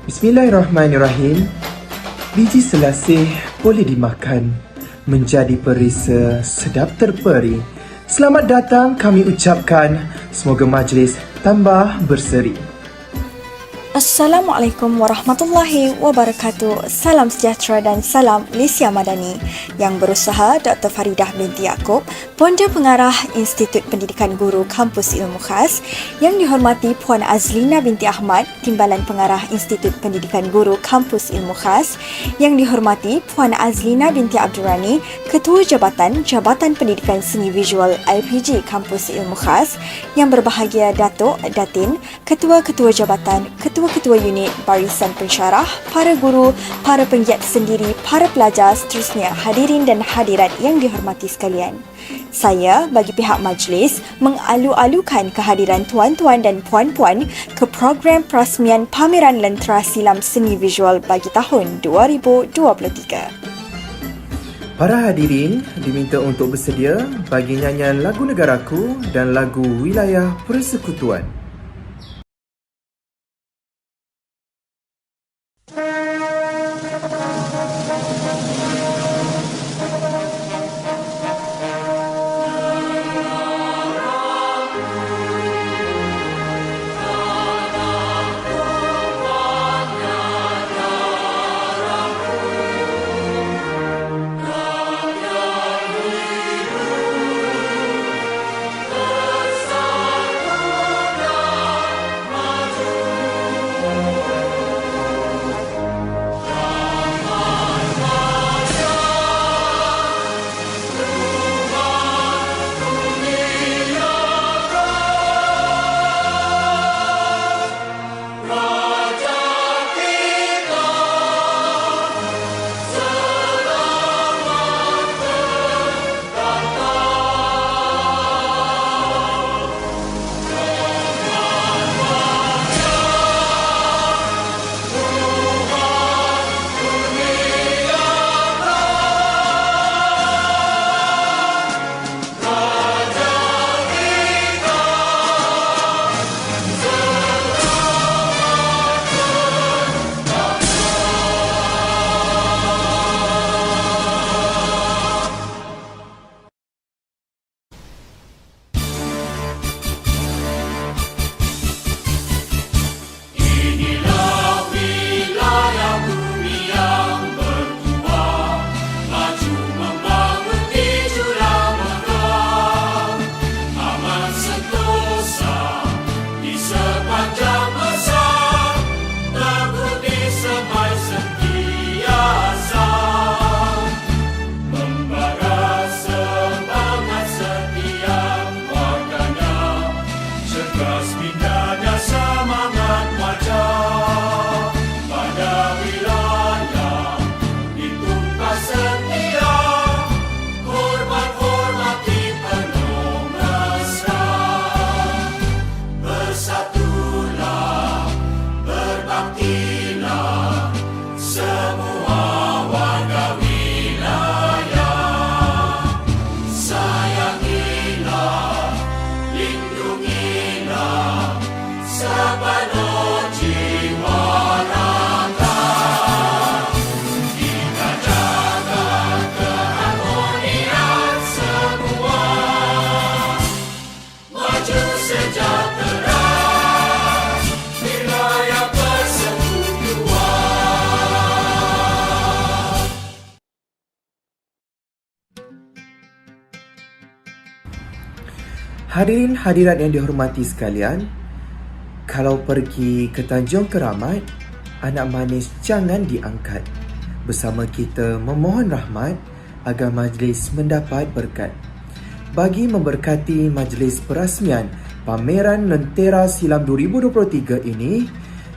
Bismillahirrahmanirrahim. Biji selasih boleh dimakan, menjadi perisa sedap terperi. Selamat datang kami ucapkan, semoga majlis tambah berseri. Assalamualaikum warahmatullahi wabarakatuh. Salam sejahtera dan salam Malaysia Madani. Yang berusaha Dr. Faridah binti Yaakob, Bonda Pengarah Institut Pendidikan Guru Kampus Ilmu Khas. Yang dihormati Puan Azlina binti Ahmad, Timbalan Pengarah Institut Pendidikan Guru Kampus Ilmu Khas. Yang dihormati Puan Azlina binti Abdurrani, Ketua Jabatan Pendidikan Seni Visual IPG Kampus Ilmu Khas. Yang berbahagia Datuk, Datin, Ketua-Ketua Jabatan, Ketua-Ketua Unit, Barisan Pensyarah, para guru, para penggiat sendiri, para pelajar, seterusnya hadirin dan hadirat yang dihormati sekalian. Saya bagi pihak majlis mengalu-alukan kehadiran tuan-tuan dan puan-puan ke program perasmian pameran Lentera Silam Seni Visual bagi tahun 2023. Para hadirin diminta untuk bersedia bagi nyanyian lagu negaraku dan lagu wilayah persekutuan. Hadirin hadirat yang dihormati sekalian, kalau pergi ke Tanjung Keramat, anak manis jangan diangkat. Bersama kita memohon rahmat agar majlis mendapat berkat. Bagi memberkati majlis perasmian pameran Lentera Silam 2023 ini,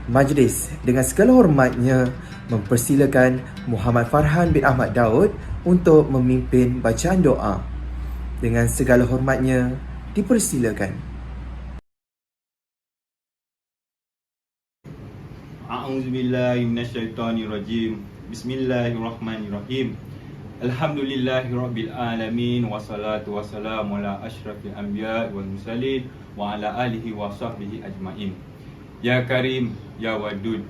majlis dengan segala hormatnya mempersilakan Muhammad Farhan bin Ahmad Daud untuk memimpin bacaan doa. Dengan segala hormatnya, dipersilakan. A'udzubillahi minasyaitonirrajim. Bismillahirrahmanirrahim. Alhamdulillahirabbil alamin wassalatu wassalamu ala asyrafil anbiya wal mursalin wa ala alihi wa sahbihi ajmain. Ya Karim, Ya Wadud,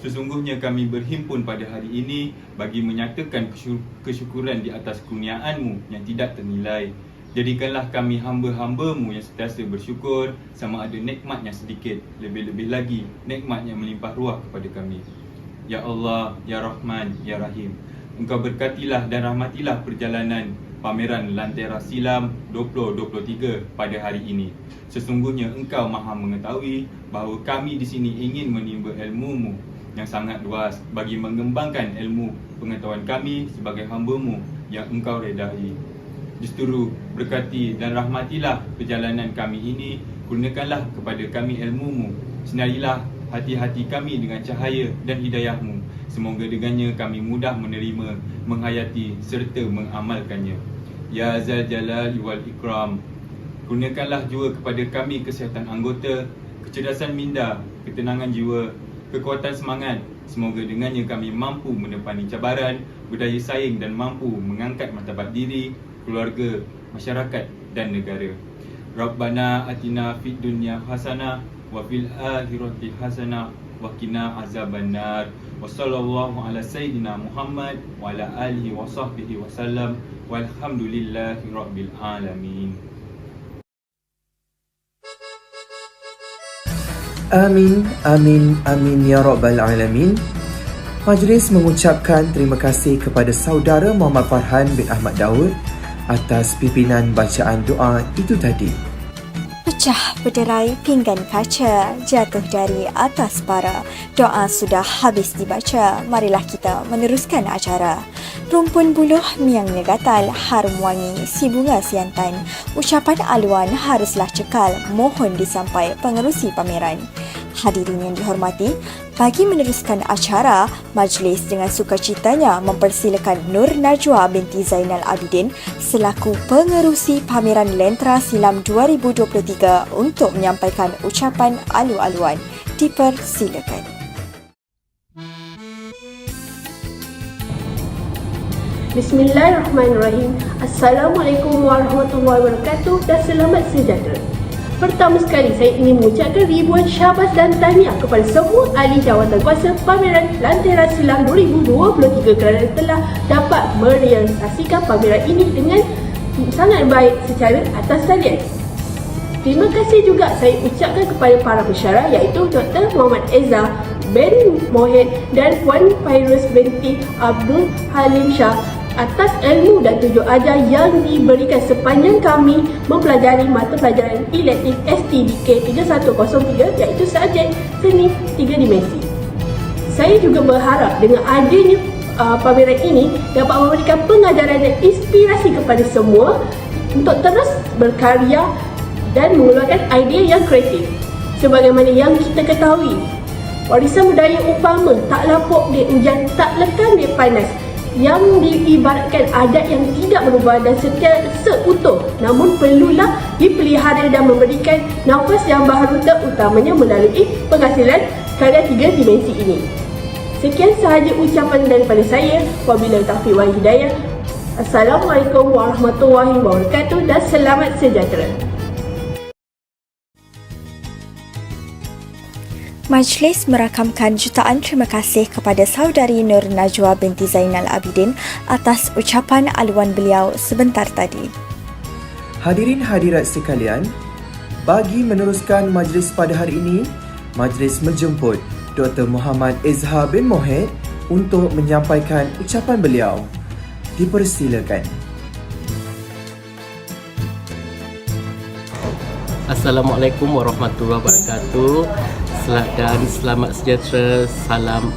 Sesungguhnya kami berhimpun pada hari ini bagi menyatakan kesyukuran di atas kurniaan-Mu yang tidak ternilai. Jadikanlah kami hamba-hamba-Mu yang sentiasa bersyukur sama ada nikmat yang sedikit, lebih-lebih lagi nikmat yang melimpah ruah kepada kami. Ya Allah, Ya Rahman, Ya Rahim, Engkau berkatilah dan rahmatilah perjalanan pameran Lantera Silam 2023 pada hari ini. Sesungguhnya Engkau Maha mengetahui bahawa kami di sini ingin menimba ilmu-Mu yang sangat luas bagi mengembangkan ilmu pengetahuan kami sebagai hamba-Mu yang Engkau redai. Justru berkati dan rahmatilah perjalanan kami ini, kurniakanlah kepada kami ilmu-Mu, sinarilah hati-hati kami dengan cahaya dan hidayah-Mu. Semoga dengannya kami mudah menerima, menghayati serta mengamalkannya. Ya Zal Jalal wal Ikram, kurniakanlah jua kepada kami kesihatan anggota, kecerdasan minda, ketenangan jiwa, kekuatan semangat. Semoga dengannya kami mampu menepani cabaran, berdaya saing dan mampu mengangkat martabat diri, keluarga, masyarakat dan negara. Rabbana atina fid dunya hasanah wa fil akhirati hasanah wa qina azabannar. Wa sallallahu ala sayyidina Muhammad wa ala alihi wa sahbihi wa sallam. Walhamdulillahi rabbil alamin. Amin, amin, amin ya Rabbal Alamin. Majlis mengucapkan terima kasih kepada saudara Muhammad Farhan bin Ahmad Daud atas pimpinan bacaan doa itu tadi. Pecah berderai pinggan kaca, jatuh dari atas para. Doa sudah habis dibaca, marilah kita meneruskan acara. Rumpun buluh miangnya gatal, harum wangi si bunga siantan. Ucapan aluan haruslah cekal, mohon disampai pengerusi pameran. Hadirin yang dihormati, bagi meneruskan acara, majlis dengan sukacitanya mempersilakan Nur Najwa binti Zainal Abidin selaku pengerusi pameran Lentera Silam 2023 untuk menyampaikan ucapan alu-aluan. Dipersilakan. Bismillahirrahmanirrahim. Assalamualaikum warahmatullahi wabarakatuh dan selamat sejahtera. Pertama sekali saya ingin mengucapkan ribuan syabas dan tahniah kepada semua ahli jawatan kuasa pameran Lantera Silam 2023 kerana telah dapat merealisasikan pameran ini dengan sangat baik secara atas talian. Terima kasih juga saya ucapkan kepada para pensyarah iaitu Dr. Muhammad Eza bin Mohit dan Puan Fairuz binti Abdul Halim Shah atas ilmu dan tunjuk ajar yang diberikan sepanjang kami mempelajari mata pelajaran elektif STDK 3103 iaitu subjek seni 3 dimensi. Saya juga berharap dengan adanya pameran ini dapat memberikan pengajaran dan inspirasi kepada semua untuk terus berkarya dan mengeluarkan idea yang kreatif. Sebagaimana yang kita ketahui, warisan budaya umpama tak lapuk dia hujan, tak lekang dia panas, yang diibaratkan adat yang tidak berubah dan setia seutuh, namun perlulah dipelihara dan memberikan nafas yang baharu terutamanya melalui penghasilan karya 3 dimensi ini. Sekian sahaja ucapan daripada saya. Wabillahi taufiq wal hidayah. Assalamualaikum warahmatullahi wabarakatuh dan selamat sejahtera. Majlis merakamkan jutaan terima kasih kepada saudari Nur Najwa binti Zainal Abidin atas ucapan aluan beliau sebentar tadi. Hadirin hadirat sekalian, bagi meneruskan majlis pada hari ini, majlis menjemput Dr. Muhammad Eza bin Mohit untuk menyampaikan ucapan beliau. Dipersilakan. Assalamualaikum warahmatullahi wabarakatuh. Dan selamat sejahtera. Salam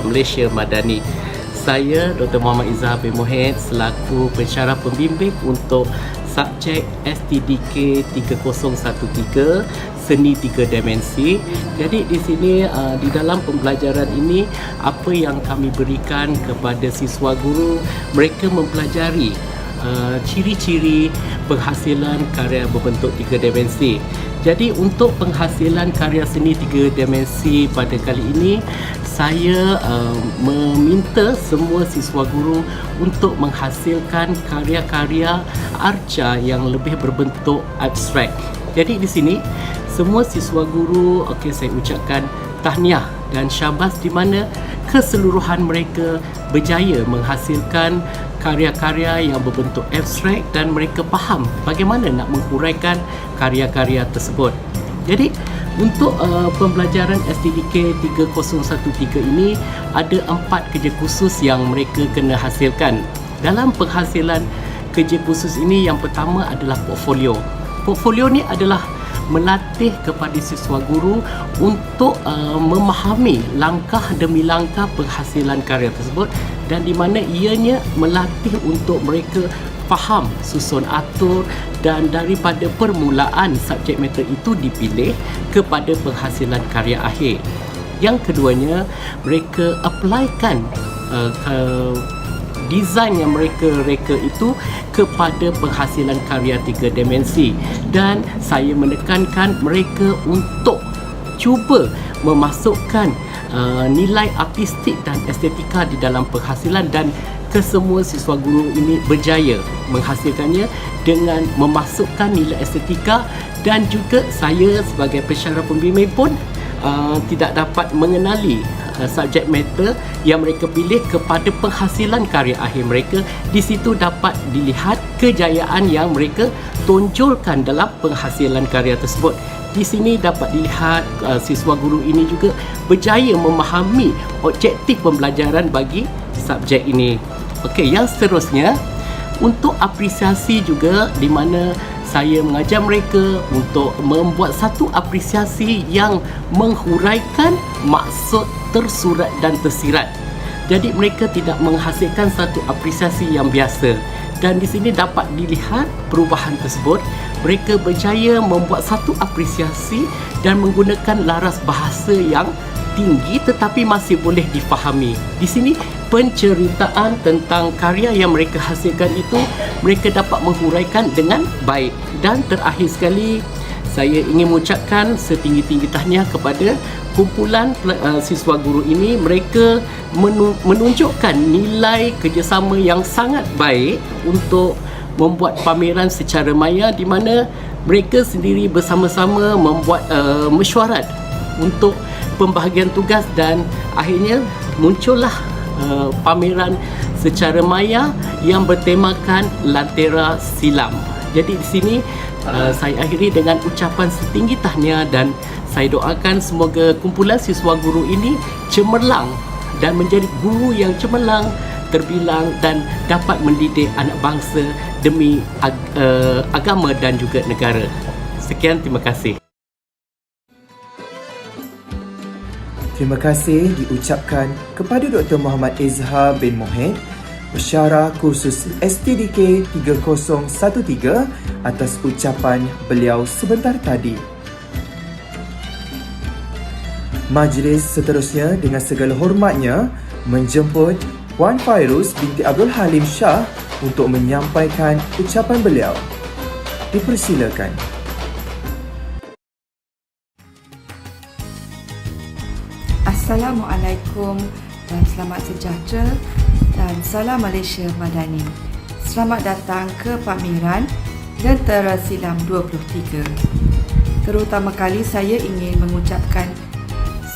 Malaysia Madani. Saya Dr. Muhammad Eza bin Mohit selaku pensyarah pembimbing untuk subjek STDK 3013 seni 3 dimensi. Jadi di sini di dalam pembelajaran ini apa yang kami berikan kepada siswa guru, mereka mempelajari ciri-ciri penghasilan karya berbentuk 3 dimensi. Jadi untuk penghasilan karya seni 3 dimensi pada kali ini, saya meminta semua siswa guru untuk menghasilkan karya-karya arca yang lebih berbentuk abstrak. Jadi di sini semua siswa guru, saya ucapkan tahniah dan syabas di mana keseluruhan mereka berjaya menghasilkan karya-karya yang berbentuk abstrak dan mereka faham bagaimana nak menghuraikan karya-karya tersebut. Jadi untuk pembelajaran STDK 3013 ini ada 4 kerja khusus yang mereka kena hasilkan. Dalam penghasilan kerja khusus ini, yang pertama adalah portfolio. Portfolio ni adalah melatih kepada siswa guru untuk memahami langkah demi langkah penghasilan karya tersebut, dan di mana ianya melatih untuk mereka faham susun atur dan daripada permulaan subjek matter itu dipilih kepada penghasilan karya akhir. Yang keduanya, mereka applykan desain yang mereka reka itu kepada penghasilan karya 3 dimensi, dan saya menekankan mereka untuk cuba memasukkan nilai artistik dan estetika di dalam penghasilan, dan kesemua siswa guru ini berjaya menghasilkannya dengan memasukkan nilai estetika. Dan juga saya sebagai pensyarah pembimbing pun tidak dapat mengenali subjek matter yang mereka pilih kepada penghasilan karya akhir mereka. Di situ dapat dilihat kejayaan yang mereka tonjolkan dalam penghasilan karya tersebut. Di sini dapat dilihat siswa guru ini juga berjaya memahami objektif pembelajaran bagi subjek ini. Okey, yang seterusnya untuk apresiasi juga, di mana saya mengajar mereka untuk membuat satu apresiasi yang menghuraikan maksud tersurat dan tersirat. Jadi mereka tidak menghasilkan satu apresiasi yang biasa, dan di sini dapat dilihat perubahan tersebut. Mereka berjaya membuat satu apresiasi dan menggunakan laras bahasa yang tinggi tetapi masih boleh difahami. Di sini penceritaan tentang karya yang mereka hasilkan itu mereka dapat menghuraikan dengan baik. Dan terakhir sekali, saya ingin mengucapkan setinggi-tinggi tahniah kepada kumpulan siswa guru ini. Mereka menunjukkan nilai kerjasama yang sangat baik untuk membuat pameran secara maya, di mana mereka sendiri bersama-sama membuat mesyuarat untuk pembahagian tugas, dan akhirnya muncullah pameran secara maya yang bertemakan Lantera Silam. Jadi di sini saya akhiri dengan ucapan setinggi tahniah, dan saya doakan semoga kumpulan siswa guru ini cemerlang dan menjadi guru yang cemerlang, terbilang, dan dapat mendidik anak bangsa demi agama dan juga negara. Sekian, terima kasih. Terima kasih diucapkan kepada Dr. Muhammad Izhar bin Mohed, pensyarah kursus STDK 3013, atas ucapan beliau sebentar tadi. Majlis seterusnya dengan segala hormatnya menjemput Puan Fairuz binti Abdul Halim Shah untuk menyampaikan ucapan beliau. Dipersilakan. Assalamualaikum dan selamat sejahtera dan salam Malaysia Madani. Selamat datang ke pameran Lentera Silam 23. Terutama kali saya ingin mengucapkan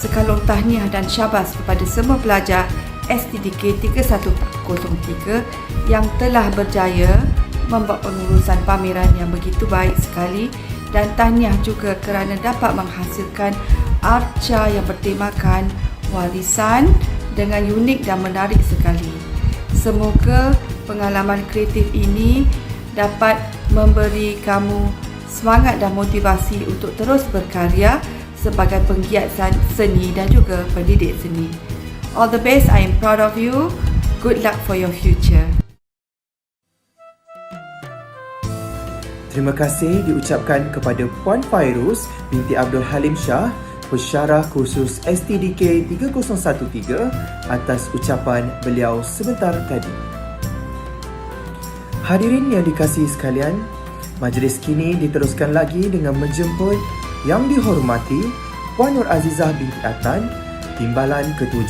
sekalung tahniah dan syabas kepada semua pelajar STDK 3103 yang telah berjaya membuat pengurusan pameran yang begitu baik sekali, dan tahniah juga kerana dapat menghasilkan arca yang bertemakan warisan dengan unik dan menarik sekali. Semoga pengalaman kreatif ini dapat memberi kamu semangat dan motivasi untuk terus berkarya sebagai penggiat seni dan juga pendidik seni. All the best, I am proud of you. Good luck for your future. Terima kasih diucapkan kepada Puan Fairuz binti Abdul Halim Shah, pensyarah kursus STDK 3013, atas ucapan beliau sebentar tadi. Hadirin yang dikasihi sekalian, majlis kini diteruskan lagi dengan menjemput Yang dihormati Puan Nur Azizah binti Atan, Timbalan Ketua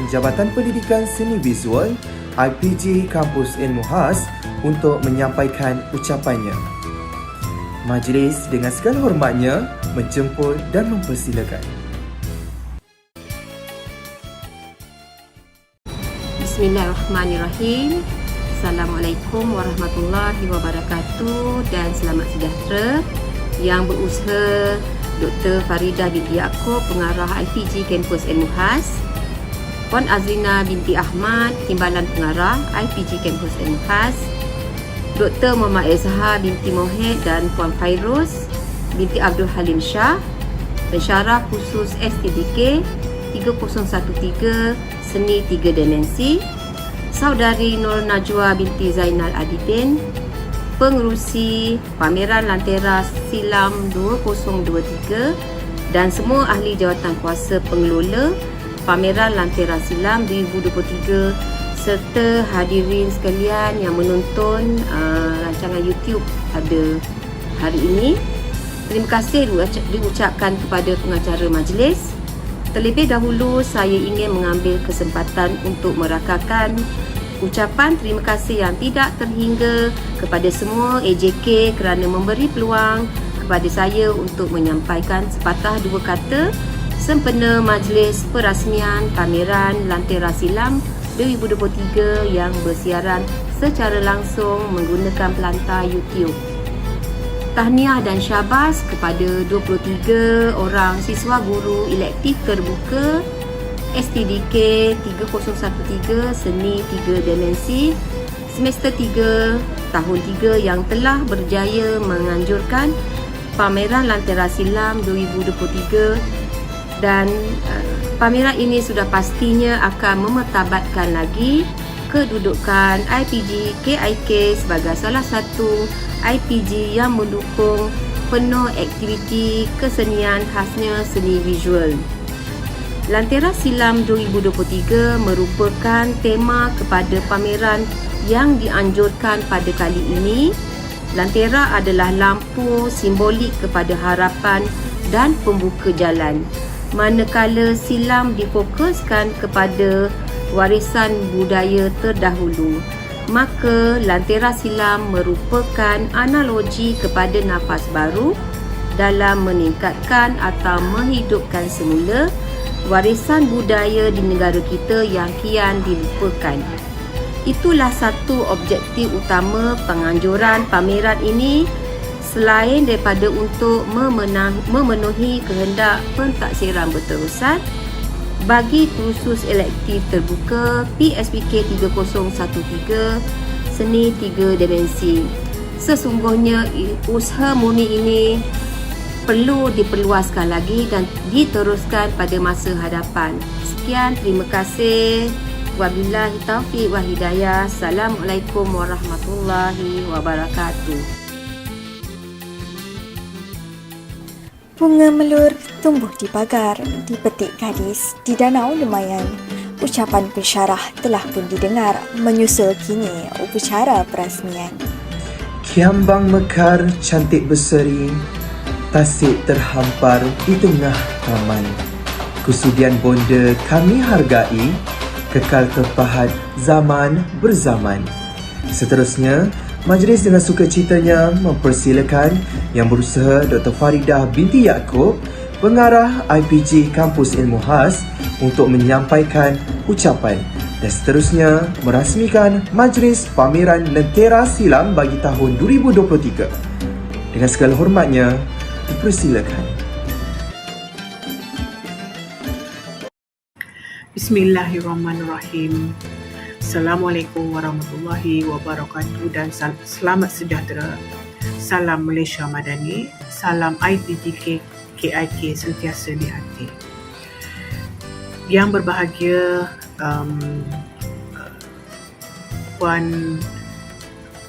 Jabatan Pendidikan Seni Visual IPG Kampus Ilmu Khas, untuk menyampaikan ucapannya. Majlis dengan segala hormatnya menjemput dan mempersilakan. Bismillahirrahmanirrahim. Assalamualaikum warahmatullahi wabarakatuh dan selamat sejahtera. Yang berusaha Dr. Faridah binti Yaakob, pengarah IPG Kampus Ilmu Khas, Puan Azlina binti Ahmad, timbalan pengarah IPG Kampus Ilmu Khas, Dr. Muhammad Izhar binti Mohed dan Puan Fairuz binti Abdul Halim Shah, pensyarah khusus STDK 3013 Seni 3 Dimensi, Saudari Nur Najwa binti Zainal Abidin, pengerusi pameran Lantera Silam 2023 dan semua ahli jawatan kuasa pengelola pameran Lantera Silam 2023 serta hadirin sekalian yang menonton rancangan YouTube pada hari ini. Terima kasih diucapkan kepada pengacara majlis. Terlebih dahulu, saya ingin mengambil kesempatan untuk merakamkan ucapan terima kasih yang tidak terhingga kepada semua AJK kerana memberi peluang kepada saya untuk menyampaikan sepatah dua kata sempena majlis perasmian pameran Lantera Silam 2023 yang bersiaran secara langsung menggunakan pelantar YouTube. Tahniah dan syabas kepada 23 orang siswa guru elektif terbuka STDK 3013 Seni 3 Dimensi semester 3 tahun 3 yang telah berjaya menganjurkan pameran Lantera Silam 2023 dan pameran ini sudah pastinya akan memertabatkan lagi kedudukan IPG KIK sebagai salah satu IPG yang mendukung penuh aktiviti kesenian khasnya seni visual. Lantera Silam 2023 merupakan tema kepada pameran yang dianjurkan pada kali ini. Lantera adalah lampu simbolik kepada harapan dan pembuka jalan, manakala silam difokuskan kepada warisan budaya terdahulu. Maka Lantera Silam merupakan analogi kepada nafas baru dalam meningkatkan atau menghidupkan semula warisan budaya di negara kita yang kian dilupakan. Itulah satu objektif utama penganjuran pameran ini, selain daripada untuk memenuhi kehendak pentaksiran berterusan bagi kursus elektif terbuka PSPK 3013 Seni 3 Dimensi. Sesungguhnya usaha murni ini perlu diperluaskan lagi dan diteruskan pada masa hadapan. Sekian, terima kasih. Wabillahi taufiq wa hidayah. Assalamualaikum warahmatullahi wabarakatuh. Bunga melur tumbuh di pagar, dipetik gadis di danau lumayan. Ucapan pensyarah telah pun didengar, menyusul kini upacara perasmian. Kiambang mekar cantik berseri, tasik terhampar di tengah taman. Kesudian bonda kami hargai, kekal kepahat zaman berzaman. Seterusnya, majlis dengan sukacitanya mempersilakan Yang Berusaha Dr. Faridah binti Yaakob, pengarah IPG Kampus Ilmu Khas untuk menyampaikan ucapan dan seterusnya merasmikan majlis pameran Lantera Silam bagi tahun 2023. Dengan segala hormatnya, dipersilakan. Bismillahirrahmanirrahim. Assalamualaikum warahmatullahi wabarakatuh dan selamat sejahtera. Salam Malaysia Madani, salam IPG KIK sentiasa di hati. Yang berbahagia Puan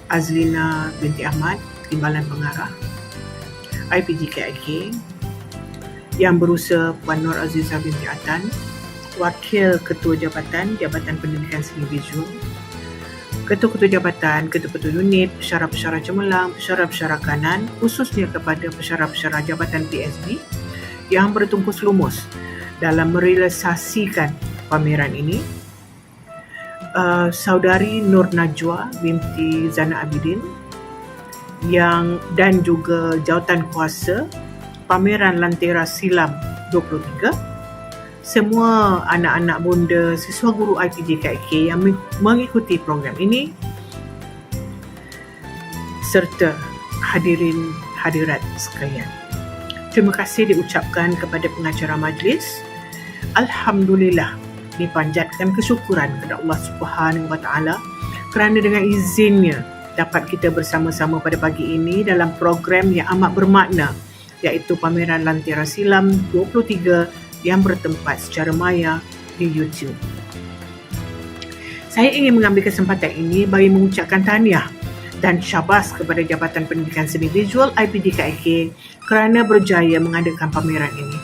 Azlina binti Ahmad, timbalan pengarah IPG KIK, Yang Berusaha Puan Nur Azizah binti Atan, Wakil Ketua Jabatan Pendidikan Seni Visual, Ketua-Ketua Jabatan, Ketua-Ketua Unit, Pensyarah-Pensyarah Cemerlang, Pensyarah-Pensyarah Kanan, khususnya kepada Pensyarah-Pensyarah Jabatan PSB yang bertungkus lumus dalam merealisasikan pameran ini. Saudari Nur Najwa binti Zainal Abidin dan juga jawatan kuasa pameran Lantera Silam 23 semua anak-anak bonda siswa guru IPG KK yang mengikuti program ini serta hadirin hadirat sekalian. Terima kasih diucapkan kepada pengacara majlis. Alhamdulillah, dipanjatkan kesyukuran kepada Allah Subhanahu Wa Taala kerana dengan izinnya dapat kita bersama-sama pada pagi ini dalam program yang amat bermakna, iaitu pameran Lantera Silam 23 yang bertempat secara maya di YouTube. Saya ingin mengambil kesempatan ini bagi mengucapkan tahniah dan syabas kepada Jabatan Pendidikan Seni Visual IPG KK kerana berjaya mengadakan pameran ini.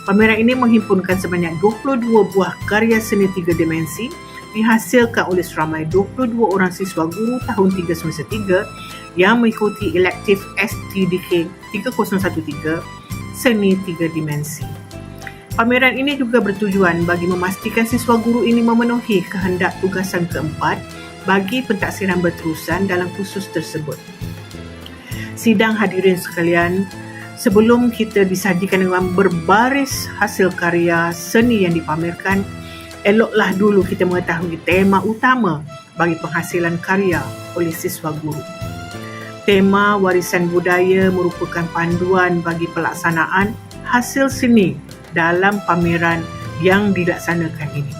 Pameran ini menghimpunkan sebanyak 22 buah karya seni 3 dimensi dihasilkan oleh seramai 22 orang siswa guru tahun 3 semester 3 yang mengikuti elektif STDK 3013 Seni 3 Dimensi. Pameran ini juga bertujuan bagi memastikan siswa guru ini memenuhi kehendak tugasan keempat bagi pentaksiran berterusan dalam kursus tersebut. Sidang hadirin sekalian, sebelum kita disajikan dengan berbaris hasil karya seni yang dipamerkan, eloklah dulu kita mengetahui tema utama bagi penghasilan karya oleh siswa guru. Tema warisan budaya merupakan panduan bagi pelaksanaan hasil seni dalam pameran yang dilaksanakan ini.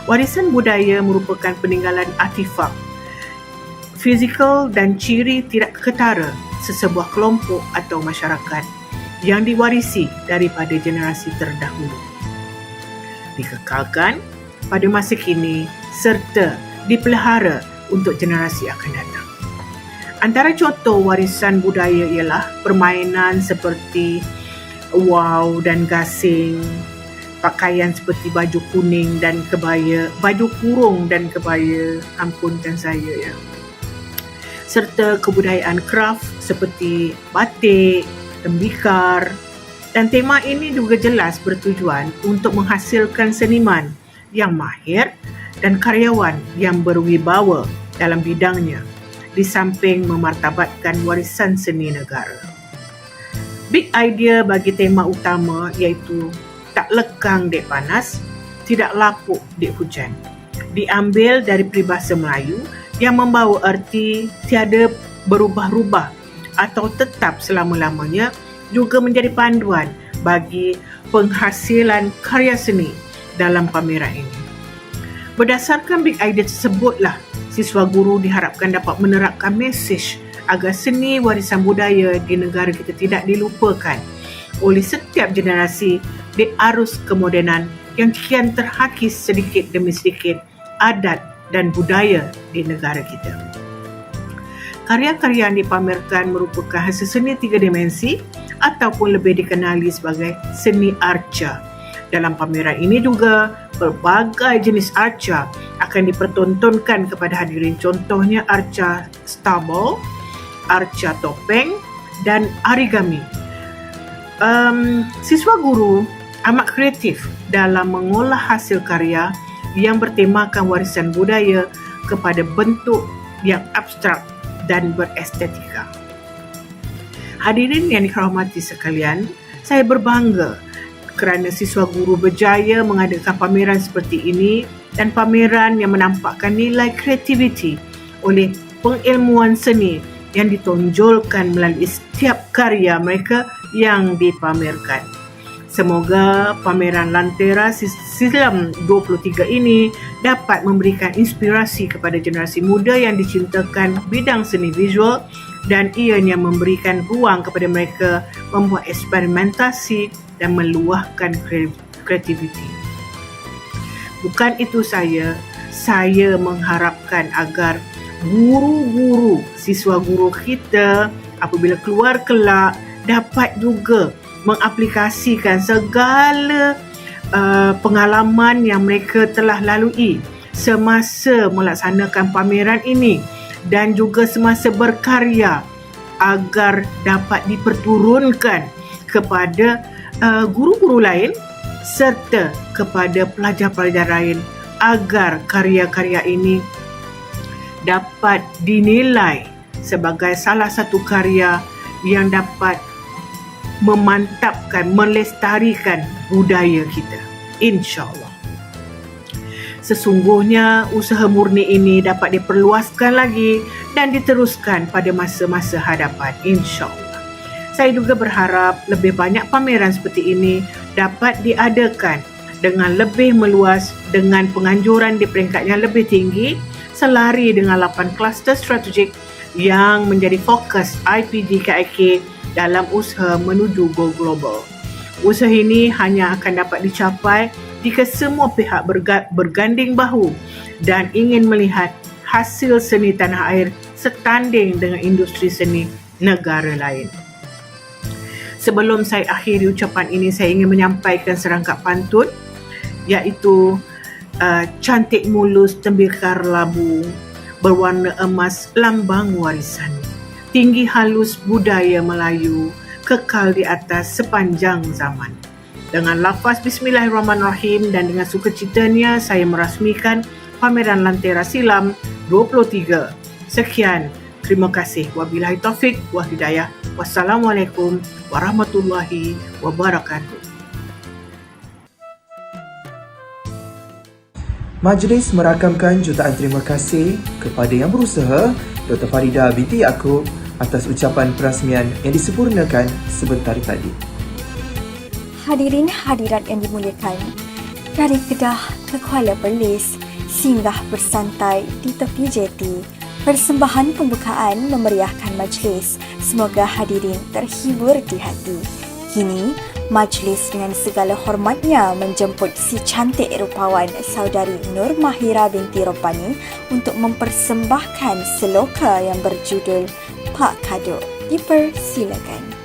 Warisan budaya merupakan peninggalan artifak fizikal dan ciri tidak ketara sesebuah kelompok atau masyarakat yang diwarisi daripada generasi terdahulu, dikekalkan pada masa kini serta dipelihara untuk generasi akan datang. Antara contoh warisan budaya ialah permainan seperti wow dan gasing, pakaian seperti baju kuning dan kebaya, baju kurung dan kebaya, ampunkan saya ya, serta kebudayaan kraft seperti batik, tembikar. Dan tema ini juga jelas bertujuan untuk menghasilkan seniman yang mahir dan karyawan yang berwibawa dalam bidangnya, di samping memartabatkan warisan seni negara. Big idea bagi tema utama iaitu tak lekang dek panas, tidak lapuk dek hujan, diambil dari peribahasa Melayu yang membawa erti tiada berubah-ubah atau tetap selama-lamanya, juga menjadi panduan bagi penghasilan karya seni dalam pameran ini. Berdasarkan big idea tersebutlah, siswa guru diharapkan dapat menerapkan mesej agar seni warisan budaya di negara kita tidak dilupakan oleh setiap generasi di arus kemodenan yang kian terhakis sedikit demi sedikit adat dan budaya di negara kita. Karya-karya yang dipamerkan merupakan hasil seni 3 dimensi ataupun lebih dikenali sebagai seni arca. Dalam pameran ini juga berbagai jenis arca akan dipertontonkan kepada hadirin, contohnya arca stable, arca topeng dan origami. Siswa guru amat kreatif dalam mengolah hasil karya yang bertemakan warisan budaya kepada bentuk yang abstrak dan berestetika. Hadirin yang dihormati sekalian, saya berbangga kerana siswa guru berjaya mengadakan pameran seperti ini, dan pameran yang menampakkan nilai kreativiti oleh pengilmuan seni yang ditonjolkan melalui setiap karya mereka yang dipamerkan. Semoga pameran Lantera Silam 23 ini dapat memberikan inspirasi kepada generasi muda yang dicintakan bidang seni visual, dan ianya memberikan ruang kepada mereka membuat eksperimentasi dan meluahkan kreativiti. Bukan itu saya mengharapkan agar guru-guru, siswa guru kita apabila keluar kelak dapat juga mengaplikasikan segala pengalaman yang mereka telah lalui semasa melaksanakan pameran ini dan juga semasa berkarya, agar dapat diperturunkan kepada guru-guru lain serta kepada pelajar-pelajar lain, agar karya-karya ini dapat dinilai sebagai salah satu karya yang dapat memantapkan, melestarikan budaya kita. insya-Allah. Sesungguhnya usaha murni ini dapat diperluaskan lagi dan diteruskan pada masa-masa hadapan, insya-Allah. Saya juga berharap lebih banyak pameran seperti ini dapat diadakan dengan lebih meluas dengan penganjuran di peringkat yang lebih tinggi selari dengan 8 kluster strategik yang menjadi fokus IPG KIK dalam usaha menuju go global. Usaha ini hanya akan dapat dicapai jika semua pihak berganding bahu dan ingin melihat hasil seni tanah air setanding dengan industri seni negara lain. Sebelum saya akhiri ucapan ini, saya ingin menyampaikan serangkap pantun iaitu cantik mulus tembikar labu, berwarna emas lambang warisan, tinggi halus budaya Melayu, kekal di atas sepanjang zaman. Dengan lafaz Bismillahirrahmanirrahim dan dengan sukacitanya saya merasmikan pameran Lantera Silam 23. Sekian, terima kasih. Wabillahi taufik wa hidayah. Wassalamualaikum warahmatullahi wabarakatuh. Majlis merakamkan jutaan terima kasih kepada yang berusaha Dr. Faridah binti Yaakob atas ucapan perasmian yang disempurnakan sebentar tadi. Hadirin hadirat yang dimuliakan, dari Kedah ke Kuala Perlis, singgah bersantai di tepi jeti. Persembahan pembukaan memeriahkan majlis. Semoga hadirin terhibur di hati. Kini, majlis dengan segala hormatnya menjemput si cantik rupawan saudari Nur Mahira binti Ropani untuk mempersembahkan seloka yang berjudul Pak Kado. Dipersilakan.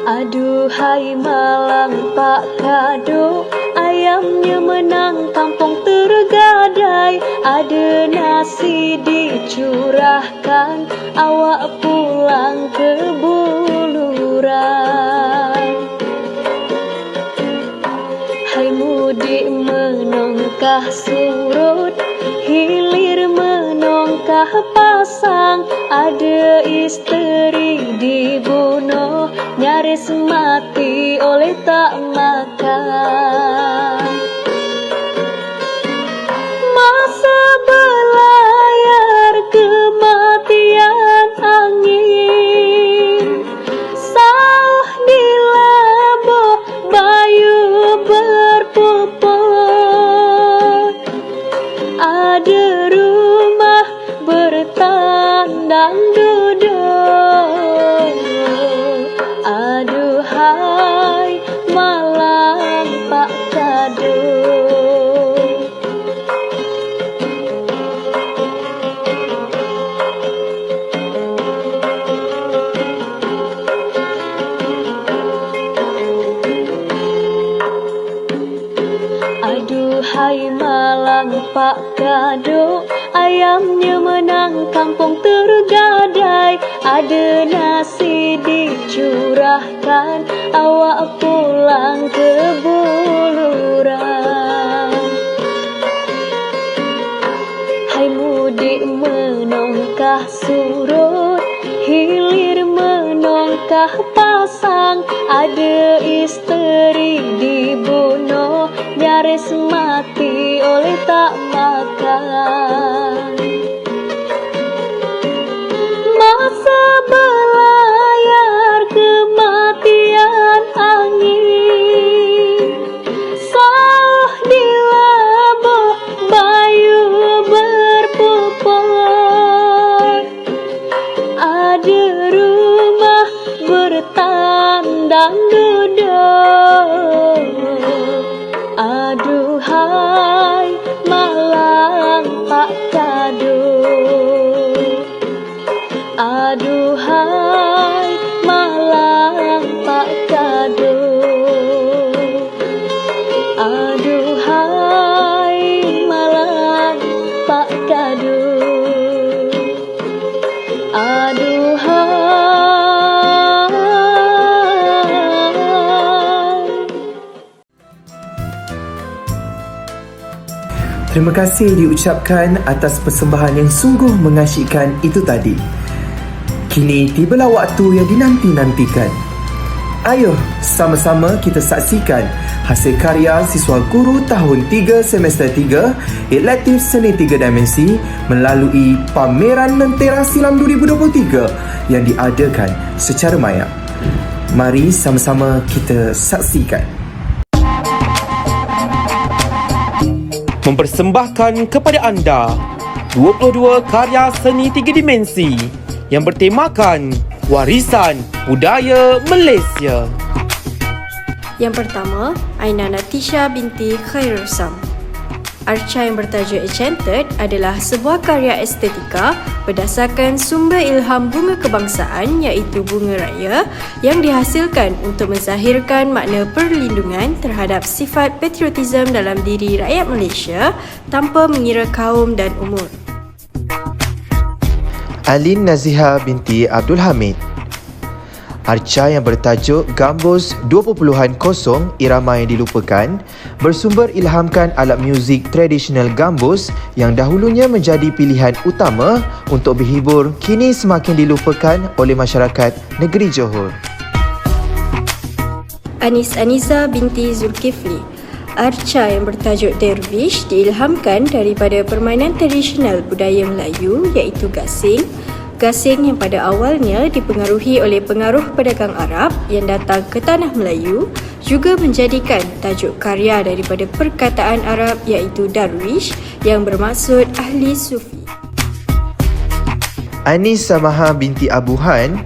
Aduhai malang Pak Kado, ayamnya menang kampung tergadai. Ada nasi dicurahkan, awak pulang ke Buluran. Hai mudik menongkah surut, hilir menongkah pasang. Ada isteri dibunuh, nyaris mati oleh tak makan. Masa belayar kematian angin, sawah dilabuh bayu berpuput. Ada rumah bertandang duduk. Aduhai malang Pak Kado. Aduhai malang Pak Kado, ayamnya menang kampung tergadai. Ada nasi dicurahkan, awak pulang ke Buluran. Hai mudik menongkah surut, hilir menongkah pasang. Ada isteri dibunuh, nyaris mati oleh tak makan. Masa belayar kematian angin, sawah dilabuh bayu berpuput. Ada rumah bertandang duduk. Aduhai malang Pak Kado. Aduhai malang Pak Kado. Aduhai Terima kasih diucapkan atas persembahan yang sungguh mengasyikkan itu tadi. Kini tibalah waktu yang dinanti-nantikan. Ayo, sama-sama kita saksikan hasil karya siswa guru tahun 3 semester 3 Elektif Seni 3 Dimensi melalui pameran Lentera Silam 2023 yang diadakan secara maya. Mari sama-sama kita saksikan. Mempersembahkan kepada anda 22 karya seni 3 dimensi yang bertemakan warisan budaya Malaysia. Yang pertama, Aina Natisha binti Khairul Sam. Arca yang bertajuk Enchanted adalah sebuah karya estetika berdasarkan sumber ilham bunga kebangsaan iaitu bunga raya yang dihasilkan untuk menzahirkan makna perlindungan terhadap sifat patriotisme dalam diri rakyat Malaysia tanpa mengira kaum dan umur. Alin Naziha binti Abdul Hamid. Arca yang bertajuk Gambus 2.0 Irama yang Dilupakan bersumber ilhamkan alat muzik tradisional gambus yang dahulunya menjadi pilihan utama untuk berhibur kini semakin dilupakan oleh masyarakat negeri Johor. Anis Aniza binti Zulkifli. Arca yang bertajuk Dervish diilhamkan daripada permainan tradisional budaya Melayu iaitu gasing. Gasing yang pada awalnya dipengaruhi oleh pengaruh pedagang Arab yang datang ke tanah Melayu juga menjadikan tajuk karya daripada perkataan Arab iaitu darwish yang bermaksud ahli sufi. Anis Samaha binti Abu Han.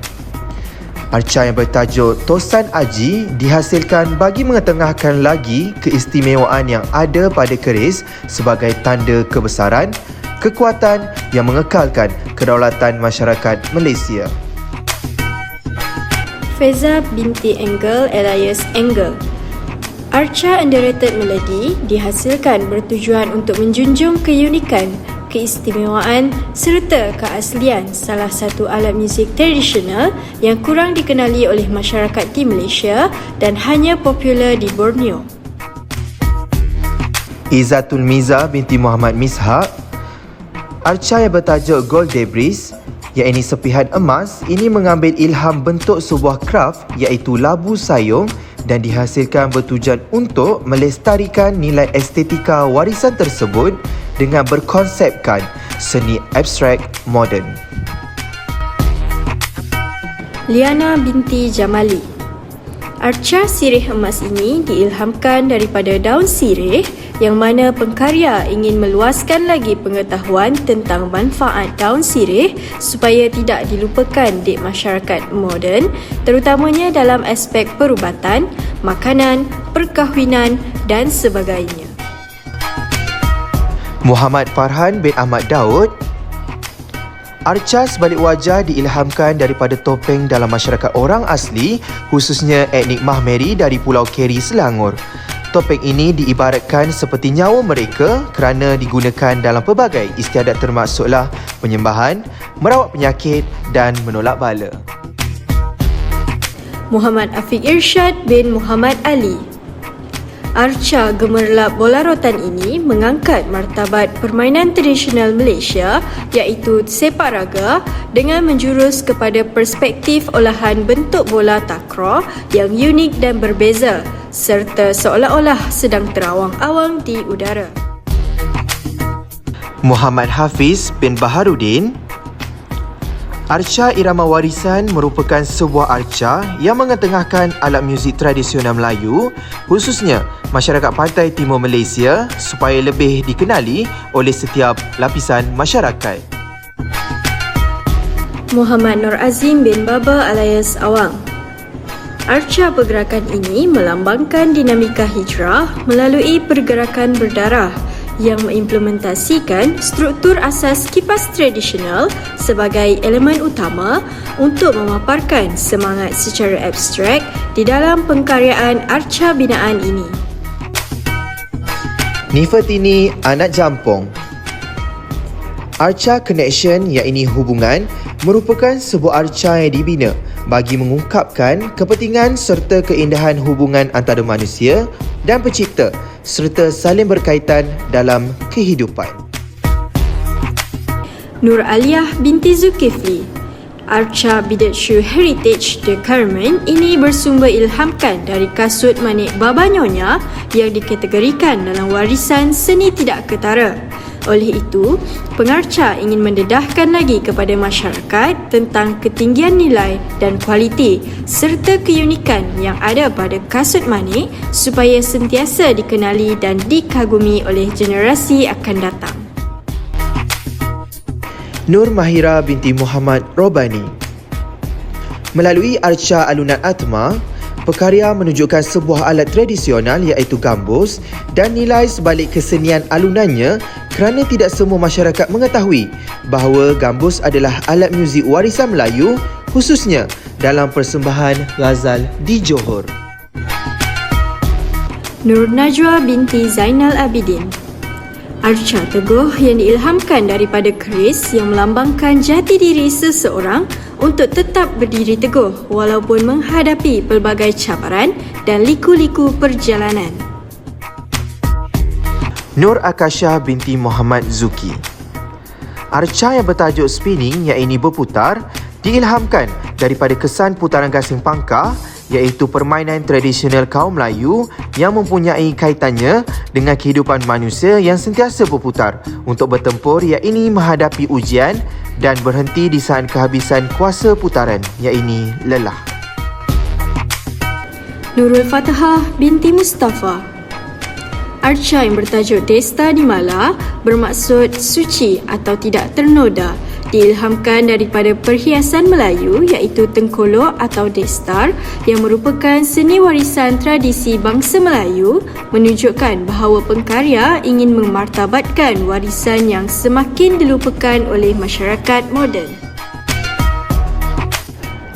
Arca yang bertajuk Tosan Aji dihasilkan bagi mengetengahkan lagi keistimewaan yang ada pada keris sebagai tanda kebesaran, kekuatan yang mengekalkan kedaulatan masyarakat Malaysia. Feza binti Engel alias Engel. Arca Underrated Melody dihasilkan bertujuan untuk menjunjung keunikan, keistimewaan serta keaslian salah satu alat muzik tradisional yang kurang dikenali oleh masyarakat di Malaysia dan hanya popular di Borneo. Izzatul Miza binti Muhammad Mishak. Arca yang bertajuk Gold Debris, iaitu sepihan emas, ini mengambil ilham bentuk sebuah kraft iaitu labu sayung dan dihasilkan bertujuan untuk melestarikan nilai estetika warisan tersebut dengan berkonsepkan seni abstrak moden. Liana binti Jamali. Arca sirih emas ini diilhamkan daripada daun sirih yang mana pengkarya ingin meluaskan lagi pengetahuan tentang manfaat daun sirih supaya tidak dilupakan di masyarakat moden, terutamanya dalam aspek perubatan, makanan, perkahwinan dan sebagainya. Muhammad Farhan bin Ahmad Daud. Arca sebalik wajah diilhamkan daripada topeng dalam masyarakat orang asli, khususnya etnik Mahmeri dari Pulau Keri, Selangor. Topeng ini diibaratkan seperti nyawa mereka kerana digunakan dalam pelbagai istiadat termasuklah penyembahan, merawat penyakit dan menolak bala. Muhammad Afiq Irsyad bin Muhammad Ali. Arca gemerlap bola rotan ini mengangkat martabat permainan tradisional Malaysia iaitu sepak raga dengan menjurus kepada perspektif olahan bentuk bola takraw yang unik dan berbeza serta seolah-olah sedang terawang-awang di udara. Muhammad Hafiz bin Baharudin. Arca irama warisan merupakan sebuah arca yang mengetengahkan alat muzik tradisional Melayu, khususnya masyarakat pantai timur Malaysia supaya lebih dikenali oleh setiap lapisan masyarakat. Muhammad Nur Azim bin Baba alias Awang. Arca pergerakan ini melambangkan dinamika hijrah melalui pergerakan berdarah yang mengimplementasikan struktur asas kipas tradisional sebagai elemen utama untuk memaparkan semangat secara abstrak di dalam pengkaryaan arca binaan ini. Nifatini Anak Jampong. Arca Connection iaitu hubungan merupakan sebuah arca yang dibina bagi mengungkapkan kepentingan serta keindahan hubungan antara manusia dan pencipta serta saling berkaitan dalam kehidupan. Nur Aliyah binti Zulkifli. Arca Bidatshu Heritage The Carmen ini bersumber ilhamkan dari kasut manik Baba Nyonya yang dikategorikan dalam warisan seni tidak ketara. Oleh itu, pengarca ingin mendedahkan lagi kepada masyarakat tentang ketinggian nilai dan kualiti serta keunikan yang ada pada kasut manik supaya sentiasa dikenali dan dikagumi oleh generasi akan datang. Nur Mahira binti Muhammad Robani. Melalui arca alunan Atma, pekarya menunjukkan sebuah alat tradisional iaitu gambus dan nilai sebalik kesenian alunannya kerana tidak semua masyarakat mengetahui bahawa gambus adalah alat muzik warisan Melayu khususnya dalam persembahan ghazal di Johor. Nur Najwa binti Zainal Abidin. Arca teguh yang diilhamkan daripada keris yang melambangkan jati diri seseorang untuk tetap berdiri teguh walaupun menghadapi pelbagai cabaran dan liku-liku perjalanan. Nur Akasha binti Muhammad Zuki. Arca yang bertajuk spinning iaitu berputar diilhamkan daripada kesan putaran gasing pangkah iaitu permainan tradisional kaum Melayu yang mempunyai kaitannya dengan kehidupan manusia yang sentiasa berputar untuk bertempur iaitu menghadapi ujian dan berhenti di saat kehabisan kuasa putaran iaitu lelah. Nurul Fatahah binti Mustafa. Arca yang bertajuk Desta Dimala bermaksud suci atau tidak ternoda, diilhamkan daripada perhiasan Melayu iaitu tengkolok atau destar yang merupakan seni warisan tradisi bangsa Melayu, menunjukkan bahawa pengkarya ingin memartabatkan warisan yang semakin dilupakan oleh masyarakat moden.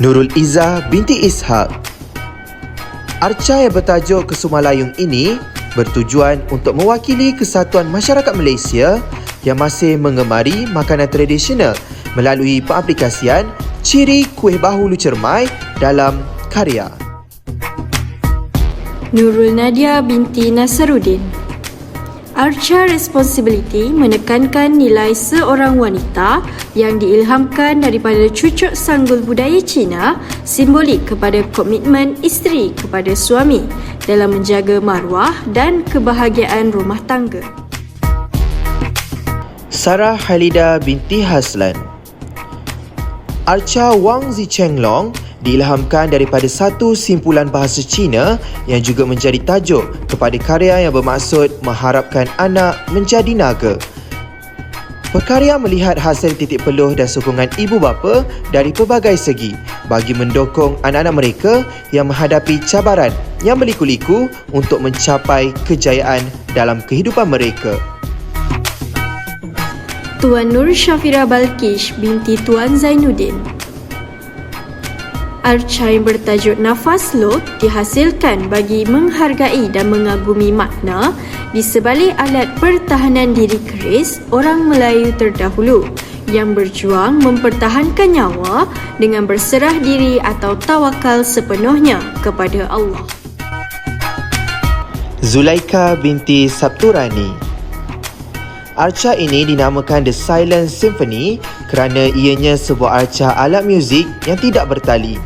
Nurul Izzah binti Ishaq. Arca yang bertajuk Kesumalayung ini bertujuan untuk mewakili kesatuan masyarakat Malaysia yang masih mengemari makanan tradisional melalui pengaplikasian ciri kuih bahulu cermai dalam karya. Nurul Nadia binti Nasaruddin. Arca Responsibility menekankan nilai seorang wanita yang diilhamkan daripada cucuk sanggul budaya Cina, simbolik kepada komitmen isteri kepada suami dalam menjaga maruah dan kebahagiaan rumah tangga. Sarah Halida binti Haslan. Arca Wang Zichenglong diilhamkan daripada satu simpulan bahasa Cina yang juga menjadi tajuk kepada karya yang bermaksud mengharapkan anak menjadi naga. Pekarya melihat hasil titik peluh dan sokongan ibu bapa dari pelbagai segi bagi mendukung anak-anak mereka yang menghadapi cabaran yang berliku-liku untuk mencapai kejayaan dalam kehidupan mereka. Tuan Nur Syafira Balkish binti Tuan Zainuddin. Arca yang bertajuk Nafas Lok dihasilkan bagi menghargai dan mengagumi makna di sebalik alat pertahanan diri keris orang Melayu terdahulu yang berjuang mempertahankan nyawa dengan berserah diri atau tawakal sepenuhnya kepada Allah. Zulaika binti Sabturani. Arca ini dinamakan The Silent Symphony kerana ianya sebuah arca alat muzik yang tidak bertali.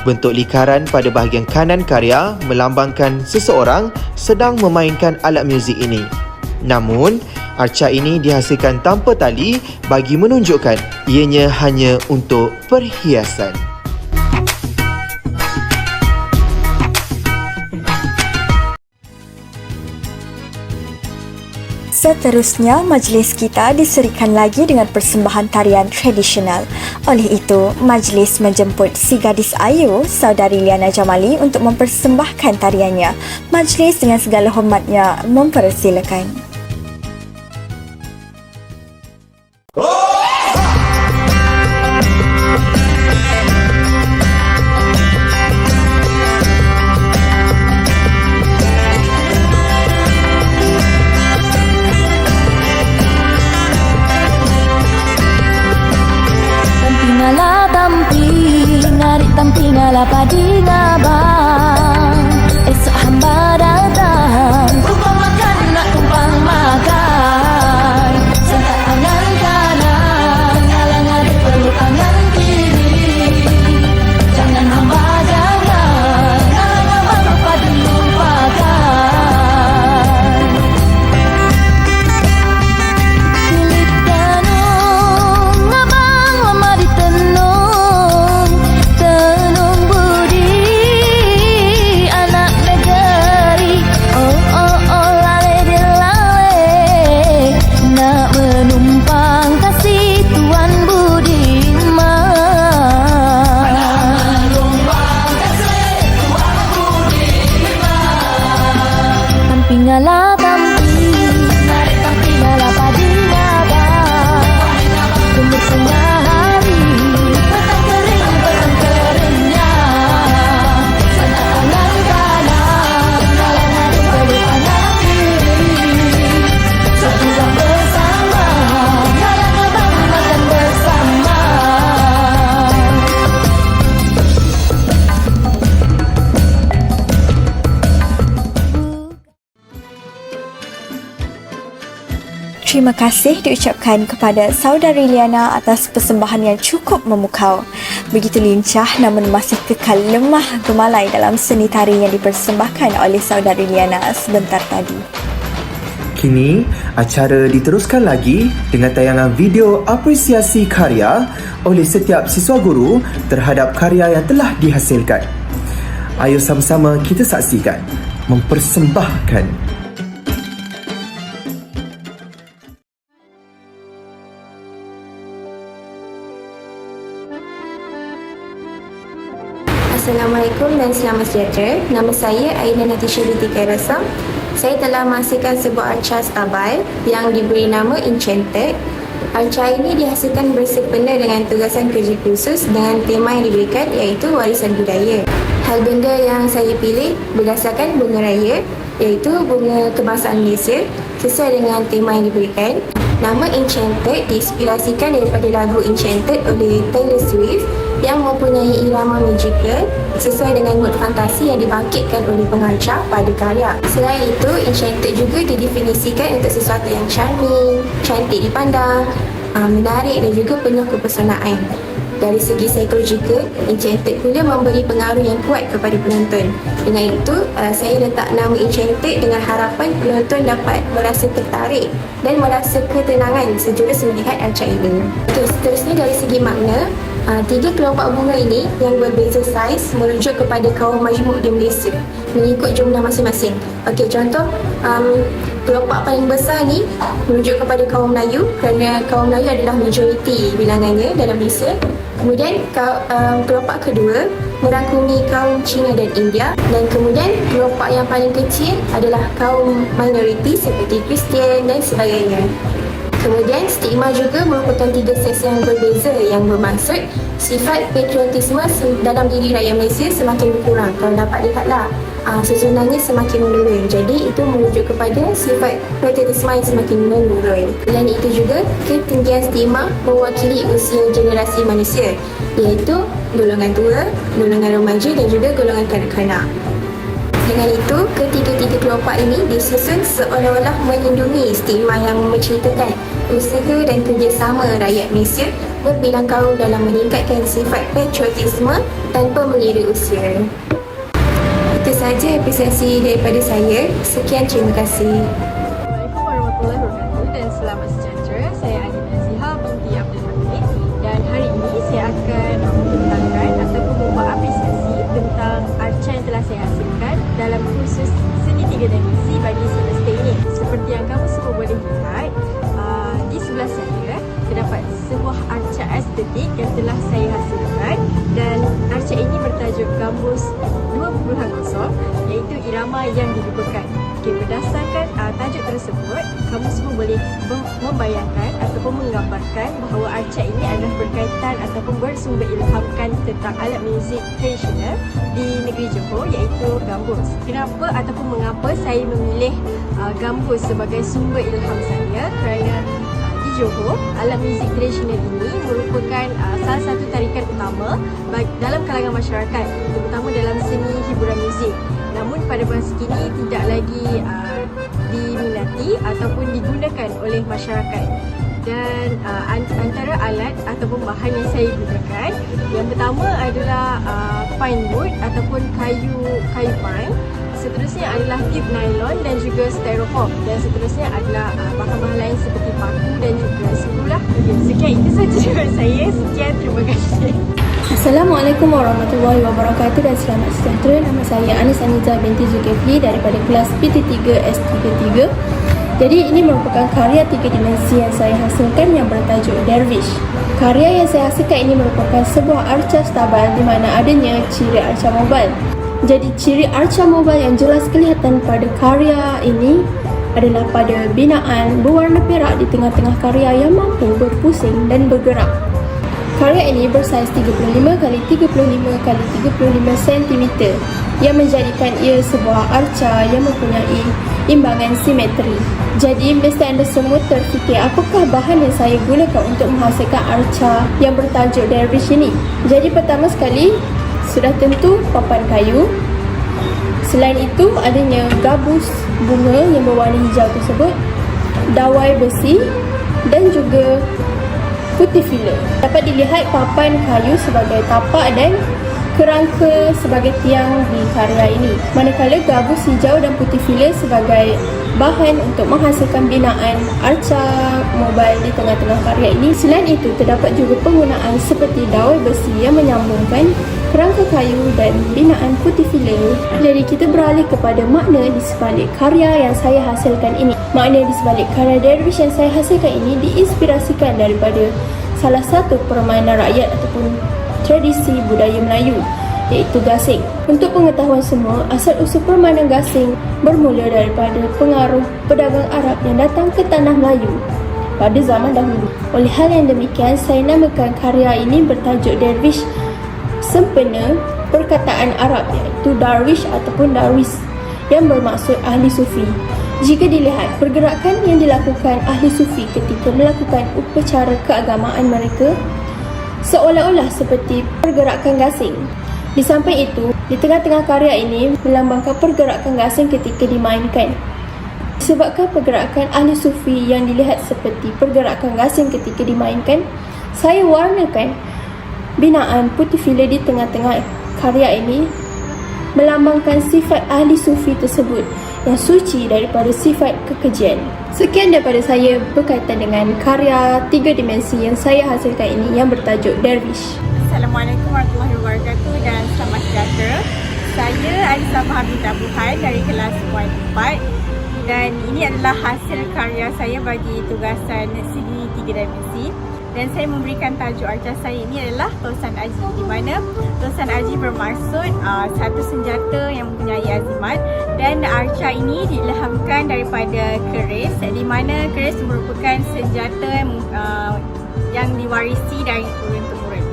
Bentuk lingkaran pada bahagian kanan karya melambangkan seseorang sedang memainkan alat muzik ini. Namun, arca ini dihasilkan tanpa tali bagi menunjukkan ianya hanya untuk perhiasan. Seterusnya, majlis kita diserikan lagi dengan persembahan tarian tradisional. Oleh itu, majlis menjemput si gadis ayu, saudari Liana Jamali untuk mempersembahkan tariannya. Majlis dengan segala hormatnya mempersilakan. Tampingala padi ngabang esok hamba datang. Rupa makan terima kasih diucapkan kepada saudari Liana atas persembahan yang cukup memukau. Begitu lincah namun masih kekal lemah gemalai dalam seni tari yang dipersembahkan oleh saudari Liana sebentar tadi. Kini, acara diteruskan lagi dengan tayangan video apresiasi karya oleh setiap siswa guru terhadap karya yang telah dihasilkan. Ayo sama-sama kita saksikan mempersembahkan. Assalamualaikum dan selamat sejahtera. Nama saya Aina Natisha binti Khairasa. Saya telah menghasilkan sebuah arca stabile yang diberi nama Enchanted. Arca ini dihasilkan bersempena dengan tugasan kerja khusus dengan tema yang diberikan iaitu warisan budaya. Hal benda yang saya pilih berdasarkan bunga raya iaitu bunga kebangsaan Malaysia sesuai dengan tema yang diberikan. Nama Enchanted diinspirasikan daripada lagu Enchanted oleh Taylor Swift yang mempunyai irama musical sesuai dengan mood fantasi yang dibangkitkan oleh pengarca pada karya. Selain itu, Enchanted juga didefinisikan untuk sesuatu yang charming, cantik dipandang, menarik dan juga penuh kepesonaan. Dari segi psikologikal, Enchanted pula memberi pengaruh yang kuat kepada penonton. Dengan itu, saya letak nama Enchanted dengan harapan penonton dapat merasa tertarik dan merasa ketenangan sejurus melihat arca ini. Seterusnya dari segi makna, tiga kelompok bunga ini yang berbeza saiz merujuk kepada kaum majmuk di Malaysia mengikut jumlah masing-masing. Okey, contoh kelompok paling besar ni merujuk kepada kaum Melayu kerana kaum Melayu adalah majoriti bilangannya dalam Malaysia. Kemudian kelompok kedua merangkumi kaum Cina dan India, dan kemudian kelompok yang paling kecil adalah kaum minoriti seperti Kristian dan sebagainya. Kemudian stigma juga merupakan tiga seks yang berbeza yang bermaksud sifat patriotisme dalam diri rakyat Malaysia semakin berkurang. Kalau dapat lihatlah susunannya semakin menurun. Jadi itu merujuk kepada sifat patriotisme yang semakin menurun. Selain itu juga ketinggian stigma mewakili usia generasi manusia iaitu golongan tua, golongan remaja dan juga golongan kanak-kanak. Dengan itu, ketiga-tiga kelompok ini disusun seolah-olah melindungi stigma yang menceritakan usaha dan kerjasama rakyat Malaysia berbilang kaum dalam meningkatkan sifat patriotisme tanpa mengira usia. Itu sahaja apresiasi daripada saya. Sekian, terima kasih. Assalamualaikum warahmatullahi wabarakatuh dan selamat sejahtera. Saya Adina Nazihah binti Abdul Hamid dan hari ini saya akan membentangkan ataupun membuat apresiasi tentang arca yang telah saya hasilkan dalam kursus seni tiga dimensi bagi semester ini. Seperti yang kamu semua boleh lihat, di sebelah saya terdapat sebuah arca estetik yang telah saya hasilkan, dan arca ini bertajuk Gambus 2.0 iaitu irama yang dilupakan. Okay, berdasarkan tajuk tersebut, kamu semua boleh membayangkan ataupun menggambarkan bahawa arca ini adalah berkaitan ataupun bersumber ilhamkan tentang alat muzik tradisional di negeri Johor iaitu gambus. Kenapa ataupun mengapa saya memilih gambus sebagai sumber ilham saya? Kerana di Johor, alat muzik tradisional ini merupakan salah satu tarikan utama dalam kalangan masyarakat, terutama dalam seni hiburan muzik. Namun pada masa kini tidak lagi diminati ataupun digunakan oleh masyarakat. Dan antara alat ataupun bahan yang saya gunakan, yang pertama adalah pine wood ataupun kayu pine. Seterusnya adalah tube nylon dan juga styrofoam, dan seterusnya adalah bahan-bahan lain seperti paku dan juga selulah. Sekian, itu sahaja daripada saya. Sekian, terima kasih. Assalamualaikum warahmatullahi wabarakatuh dan selamat sejahtera. Nama saya Anis Anita binti Zulkifli daripada kelas PT3 S33. Jadi ini merupakan karya tiga dimensi yang saya hasilkan yang bertajuk Dervish. Karya yang saya hasilkan ini merupakan sebuah arca stabile di mana adanya ciri arca mobile. Jadi ciri arca mobile yang jelas kelihatan pada karya ini adalah pada binaan berwarna perak di tengah-tengah karya yang mampu berpusing dan bergerak. Karya ini bersaiz 35 x 35 x 35 cm yang menjadikan ia sebuah arca yang mempunyai imbangan simetri. Jadi mesti anda semua terfikir apakah bahan yang saya gunakan untuk menghasilkan arca yang bertajuk Dervish ini. Jadi pertama sekali sudah tentu papan kayu. Selain itu adanya gabus bunga yang berwarna hijau tersebut. dawai besi dan juga putih filler. Dapat dilihat papan kayu sebagai tapak dan kerangka sebagai tiang di karya ini. Manakala gabus hijau dan putih filler sebagai bahan untuk menghasilkan binaan arca mobile di tengah-tengah karya ini. Selain itu, terdapat juga penggunaan seperti dawai besi yang menyambungkan kerangka kayu dan binaan putih filler. Jadi kita beralih kepada makna di sebalik karya yang saya hasilkan ini. Makna di sebalik karya dervish yang saya hasilkan ini diinspirasikan daripada salah satu permainan rakyat ataupun tradisi budaya Melayu, iaitu gasing. Untuk pengetahuan semua, asal-usul permainan gasing bermula daripada pengaruh pedagang Arab yang datang ke tanah Melayu pada zaman dahulu. Oleh hal yang demikian, saya namakan karya ini bertajuk dervish sempena perkataan Arab, iaitu darwish ataupun darwis, yang bermaksud ahli sufi. Jika dilihat pergerakan yang dilakukan ahli sufi ketika melakukan upacara keagamaan mereka seolah-olah seperti pergerakan gasing. Di samping itu, di tengah-tengah karya ini melambangkan pergerakan gasing ketika dimainkan. Disebabkan pergerakan ahli sufi yang dilihat seperti pergerakan gasing ketika dimainkan, saya warnakan binaan putih filler di tengah-tengah karya ini melambangkan sifat ahli sufi tersebut yang suci daripada sifat kekejian. Sekian daripada saya berkaitan dengan karya 3 dimensi yang saya hasilkan ini yang bertajuk Dervish. Assalamualaikum warahmatullahi wabarakatuh dan selamat sejahtera. Saya Alisa Mahabita Buhan dari kelas Y4 dan ini adalah hasil karya saya bagi tugasan CD 3 dimensi. Dan saya memberikan tajuk arca saya ini adalah Tosan Aji, di mana Tosan Aji bermaksud satu senjata yang mempunyai azimat, dan arca ini diilhamkan daripada keris, di mana keris merupakan senjata yang diwarisi dari turun-temurun.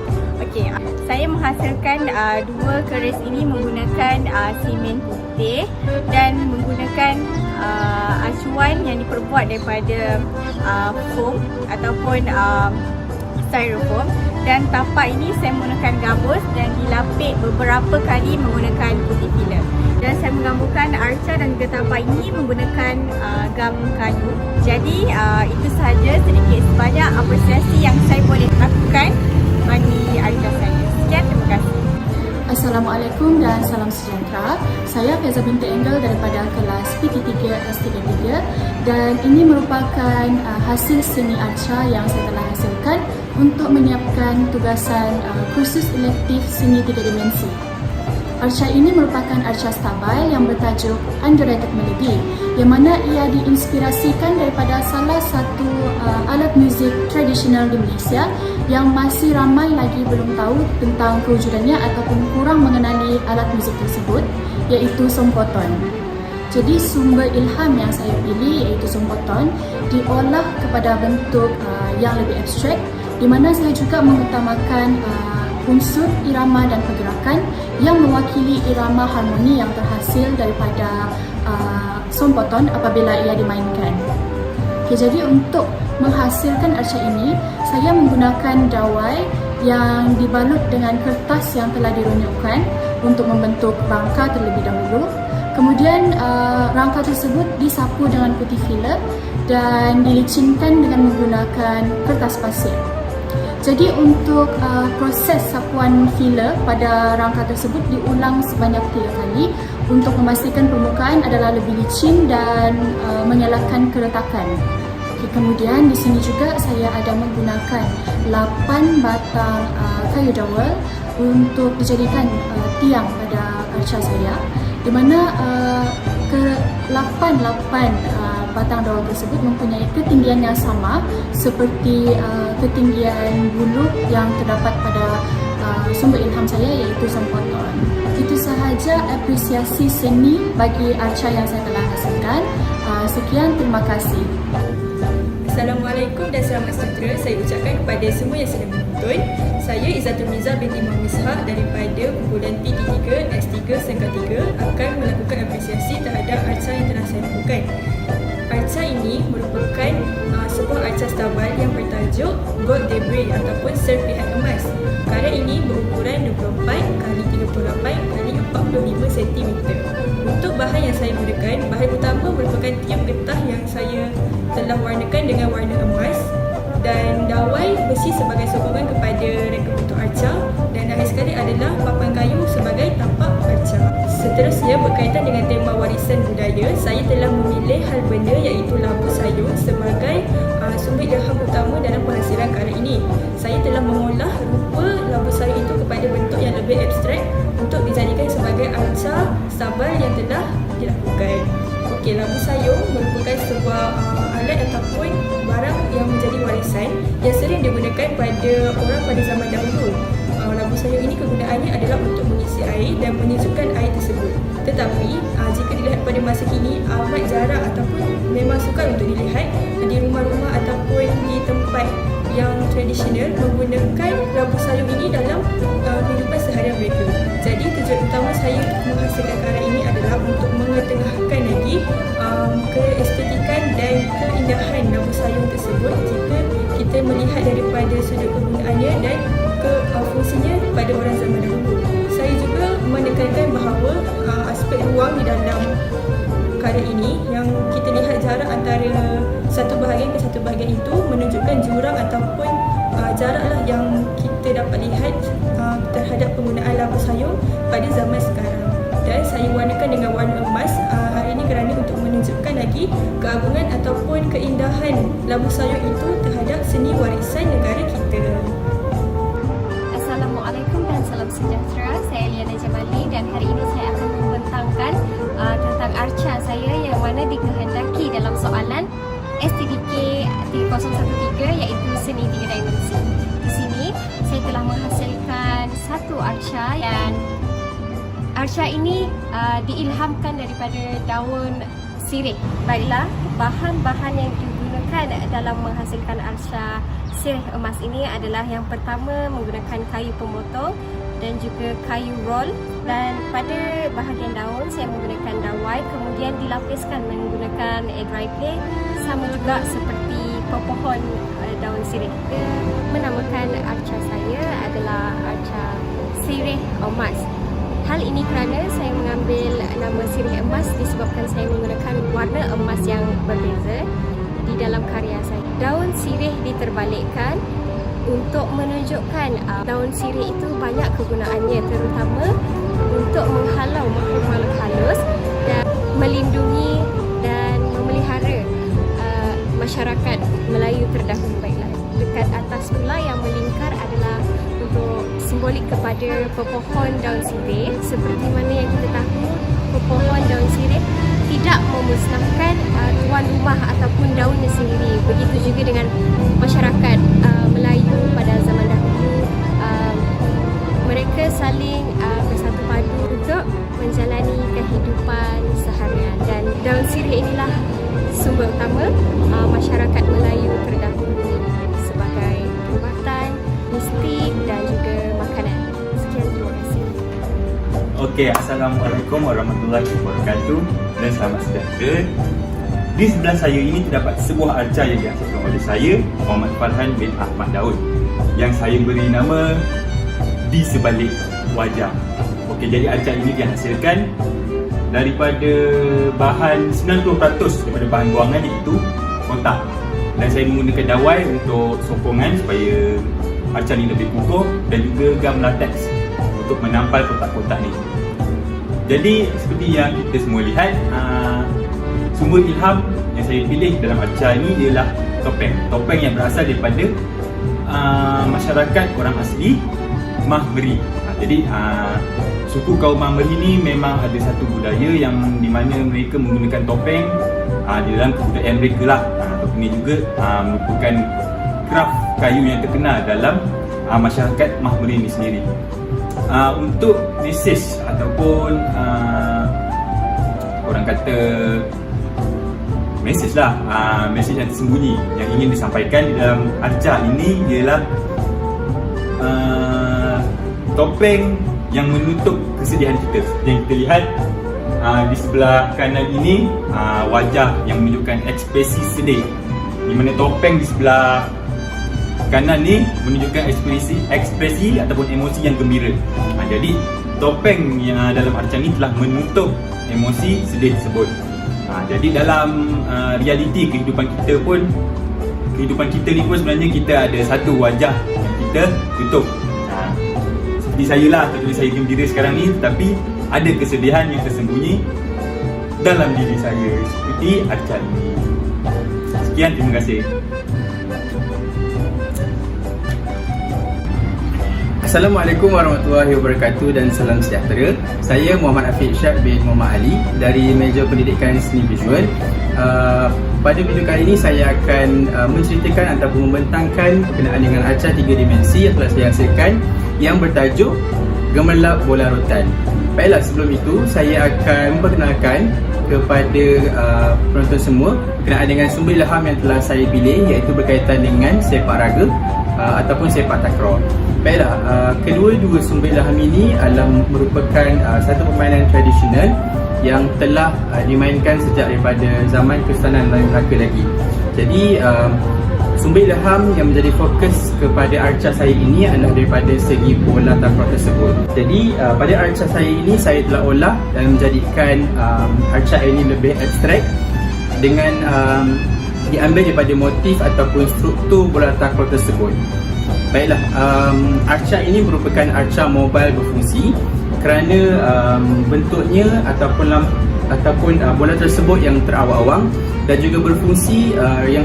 Okey, saya menghasilkan dua keris ini menggunakan simen putih dan menggunakan acuan yang diperbuat daripada foam ataupun styrofoam, dan tapak ini saya menggunakan gabus dan dilapik beberapa kali menggunakan putih filler. Dan saya menggambarkan arca dan juga tapak ini menggunakan gam kayu. Jadi itu sahaja sedikit sebanyak apresiasi yang saya boleh lakukan bagi arca saya. Sekian, terima kasih. Assalamualaikum dan salam sejahtera. Saya Faiza binti Engel daripada kelas PT3 S33 dan ini merupakan hasil seni arca yang saya telah hasilkan untuk menyiapkan tugasan kursus elektif seni 3 dimensi. Arca ini merupakan arca stabil yang bertajuk Underrated Melody, yang mana ia diinspirasikan daripada salah satu alat muzik tradisional di Malaysia yang masih ramai lagi belum tahu tentang kewujudannya ataupun kurang mengenali alat muzik tersebut, iaitu sompoton. Jadi sumber ilham yang saya pilih iaitu sompoton diolah kepada bentuk yang lebih abstrak, di mana saya juga mengutamakan unsur irama dan pergerakan yang mewakili irama harmoni yang terhasil daripada sompoton apabila ia dimainkan. Okay, jadi untuk menghasilkan arca ini, saya menggunakan dawai yang dibalut dengan kertas yang telah dirunyukkan untuk membentuk rangka terlebih dahulu. Kemudian rangka tersebut disapu dengan putih filler dan dilicinkan dengan menggunakan kertas pasir. Jadi untuk proses sapuan filler pada rangka tersebut diulang sebanyak 3 kali untuk memastikan permukaan adalah lebih licin dan mengelakkan keretakan. Okay, kemudian di sini juga saya ada menggunakan 8 batang kayu dawel untuk dijadikan tiang pada arca saya, di mana ke-8 batang dawel tersebut mempunyai ketinggian yang sama seperti ketinggian bulu yang terdapat pada sumber ilham saya, iaitu sompoton. Itu sahaja apresiasi seni bagi arca yang saya telah hasilkan. Sekian, terima kasih. Assalamualaikum dan selamat sejahtera. Saya ucapkan kepada semua yang sedang menonton. Saya Izzatul Miza binti Muhammad Ishaq daripada kumpulan PT3 S3 Sangka 3 akan melakukan apresiasi terhadap arca yang telah saya lakukan. Arca ini merupakan sebuah arca stabil yang bertajuk Gold Debris ataupun serpihan emas. Karya ini berukuran 24x38x45 cm. Untuk bahan yang saya gunakan, bahan utama merupakan tiap getah yang saya telah telah warnakan dengan warna emas, dan dawai besi sebagai sokongan kepada reka bentuk arca, dan akhir sekali adalah papan kayu sebagai tapak arca. Seterusnya, berkaitan dengan tema warisan budaya, saya telah memilih hal benda iaitu labu sayur sebagai sumber ilham utama dalam penghasilan karya ini. Saya telah mengolah rupa labu sayur itu kepada bentuk yang lebih abstrak untuk dijadikan sebagai arca stabal yang telah dilakukan. Okey, labu sayur merupakan sebuah alat ataupun barang yang menjadi warisan yang sering digunakan pada orang pada zaman dahulu. Labu sayur ini kegunaannya adalah untuk mengisi air dan menyejukkan air tersebut. Tetapi jika dilihat pada masa kini, amat jarang ataupun memang sukar untuk dilihat di rumah-rumah ataupun di tempat yang tradisional menggunakan labu sayur ini dalam kehidupan seharian mereka. Jadi tujuan utama saya untuk menghasilkan karya ini adalah untuk mengetengahkan lagi keestetikan dan keindahan labu sayur tersebut jika kita melihat daripada sudut kegunaannya dan fungsinya pada orang zaman dahulu. Saya juga menekankan bahawa aspek ruang di dalam karya ini yang kita lihat jarak antara satu bahagian ke satu bahagian itu menunjukkan jurang ataupun jaraklah yang kita dapat lihat terhadap penggunaan labu sayur pada zaman sekarang. Dan saya warnakan dengan warna emas hari ini kerana untuk menunjukkan lagi keagungan ataupun keindahan labu sayur itu terhadap seni warisan negara kita. Assalamualaikum dan salam sejahtera. Saya Liana Jamali dan hari ini saya akan membentangkan tentang arca saya yang mana dikehendaki dalam soalan STDK 3013 iaitu seni 3 dimensi. Di sini saya telah menghasilkan satu arca dan arca ini diilhamkan daripada daun sirih. Baiklah, bahan-bahan yang digunakan dalam menghasilkan arca sirih emas ini adalah yang pertama menggunakan kayu pemotong dan juga kayu roll, dan pada bahagian daun saya menggunakan dawai, kemudian dilapiskan menggunakan dry clay sama juga seperti pepohon daun sirih. Menamakan arca saya adalah arca sirih emas. Hal ini kerana saya mengambil nama sirih emas disebabkan saya menggunakan warna emas yang berbeza di dalam karya saya. Daun sirih diterbalikkan untuk menunjukkan daun sirih itu banyak kegunaannya, terutama untuk menghalau makhluk-makhluk halus dan melindungi dan memelihara masyarakat Melayu terdahulu. Baiklah, dekat atas pula yang melingkar adalah untuk simbolik kepada pepohon daun sirih. Seperti mana yang kita tahu, pepohon daun sirih tidak memusnahkan tuan rumah ataupun daunnya sendiri. Begitu juga dengan masyarakat Melayu pada zaman dahulu. Mereka saling bersatu padu untuk menjalani kehidupan seharian, dan daun sirih inilah sumber utama masyarakat Melayu terdahulu sebagai perubatan, mistik dan juga makanan. Sekian, terima kasih. Okey, Assalamualaikum warahmatullahi wabarakatuh dan selamat sejahtera. Di sebelah saya ini terdapat sebuah arca yang dihasilkan oleh saya, Muhammad Farhan bin Ahmad Daud, yang saya beri nama Di Sebalik Wajah. Okey, jadi arca ini dihasilkan daripada bahan 90% daripada bahan buangan, iaitu kotak, dan saya menggunakan dawai untuk sokongan supaya arca ini lebih kukuh, dan juga gam latex untuk menampal kotak-kotak ni. Jadi seperti yang kita semua lihat, sumber ilham yang saya pilih dalam arca ini ialah topeng yang berasal daripada masyarakat orang asli Mahmeri. Jadi suku kaum Mahmeri ini memang ada satu budaya yang di mana mereka menggunakan topeng di dalam kebudayaan mereka lah. Topeng ini juga merupakan kraft kayu yang terkenal dalam masyarakat Mahmeri ini sendiri. Untuk mesej ataupun orang kata mesej lah, mesej yang tersembunyi yang ingin disampaikan di dalam arca ini ialah topeng yang menutup kesedihan kita. Yang kita lihat di sebelah kanan ini wajah yang menunjukkan ekspresi sedih, di mana topeng di sebelah kanan ni menunjukkan ekspresi ataupun emosi yang gembira. Jadi topeng yang dalam arca ni telah menutup emosi sedih tersebut. Jadi dalam realiti kehidupan kita ni pun sebenarnya kita ada satu wajah yang kita tutup. Seperti saya lah, tentu saya gembira sekarang ni, tetapi ada kesedihan yang tersembunyi dalam diri saya seperti Archa ini. Sekian, terima kasih. Assalamualaikum warahmatullahi wabarakatuh dan salam sejahtera. Saya Muhammad Afiq Syed bin Muhammad Ali dari Major Pendidikan Seni Visual. Pada video kali ini saya akan menceritakan ataupun membentangkan berkenaan dengan arca 3 dimensi yang telah saya hasilkan yang bertajuk Gemerlap Bola Rotan. Baiklah, sebelum itu saya akan memperkenalkan kepada penonton semua berkenaan dengan sumber ilham yang telah saya pilih, iaitu berkaitan dengan sepak raga ataupun sepak takraw. Baiklah, kedua-dua sumber ilham ini adalah merupakan satu permainan tradisional yang telah dimainkan sejak daripada zaman Kesultanan Melayu Melaka lagi. Jadi sumber ilham yang menjadi fokus kepada arca saya ini adalah daripada segi bola takraw tersebut. Jadi pada arca saya ini saya telah olah dan menjadikan arca ini lebih abstrak dengan diambil daripada motif ataupun struktur bola takraw tersebut. Baiklah, arca ini merupakan arca mobile berfungsi kerana bentuknya ataupun bola tersebut yang terawang-awang dan juga berfungsi yang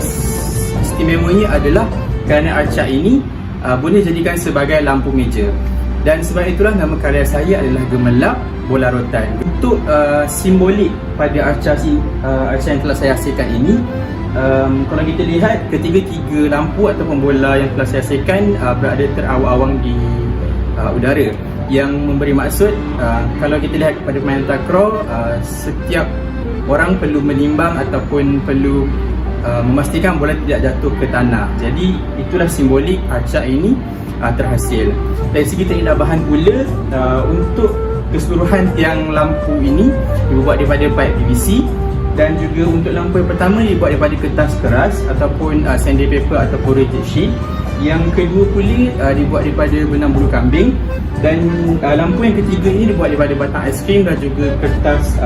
istimewanya adalah kerana arca ini boleh jadikan sebagai lampu meja. Dan sebab itulah nama karya saya adalah Gemerlap Bola Rotan. Untuk simbolik pada arca yang telah saya hasilkan ini, kalau kita lihat ketiga-tiga lampu ataupun bola yang telah saya hasilkan berada terawang-awang di udara, yang memberi maksud kalau kita lihat pada permainan takraw, setiap orang perlu menimbang ataupun perlu memastikan bola tidak jatuh ke tanah. Jadi itulah simbolik arca ini terhasil. Dari segi teknik bahan pula, untuk keseluruhan tiang lampu ini dibuat daripada pipe PVC, dan juga untuk lampu yang pertama dibuat daripada kertas keras ataupun sandpaper ataupun rated sheet. Yang kedua pula dibuat daripada benang bulu kambing, dan lampu yang ketiga ini dibuat daripada batang aiskrim dan juga kertas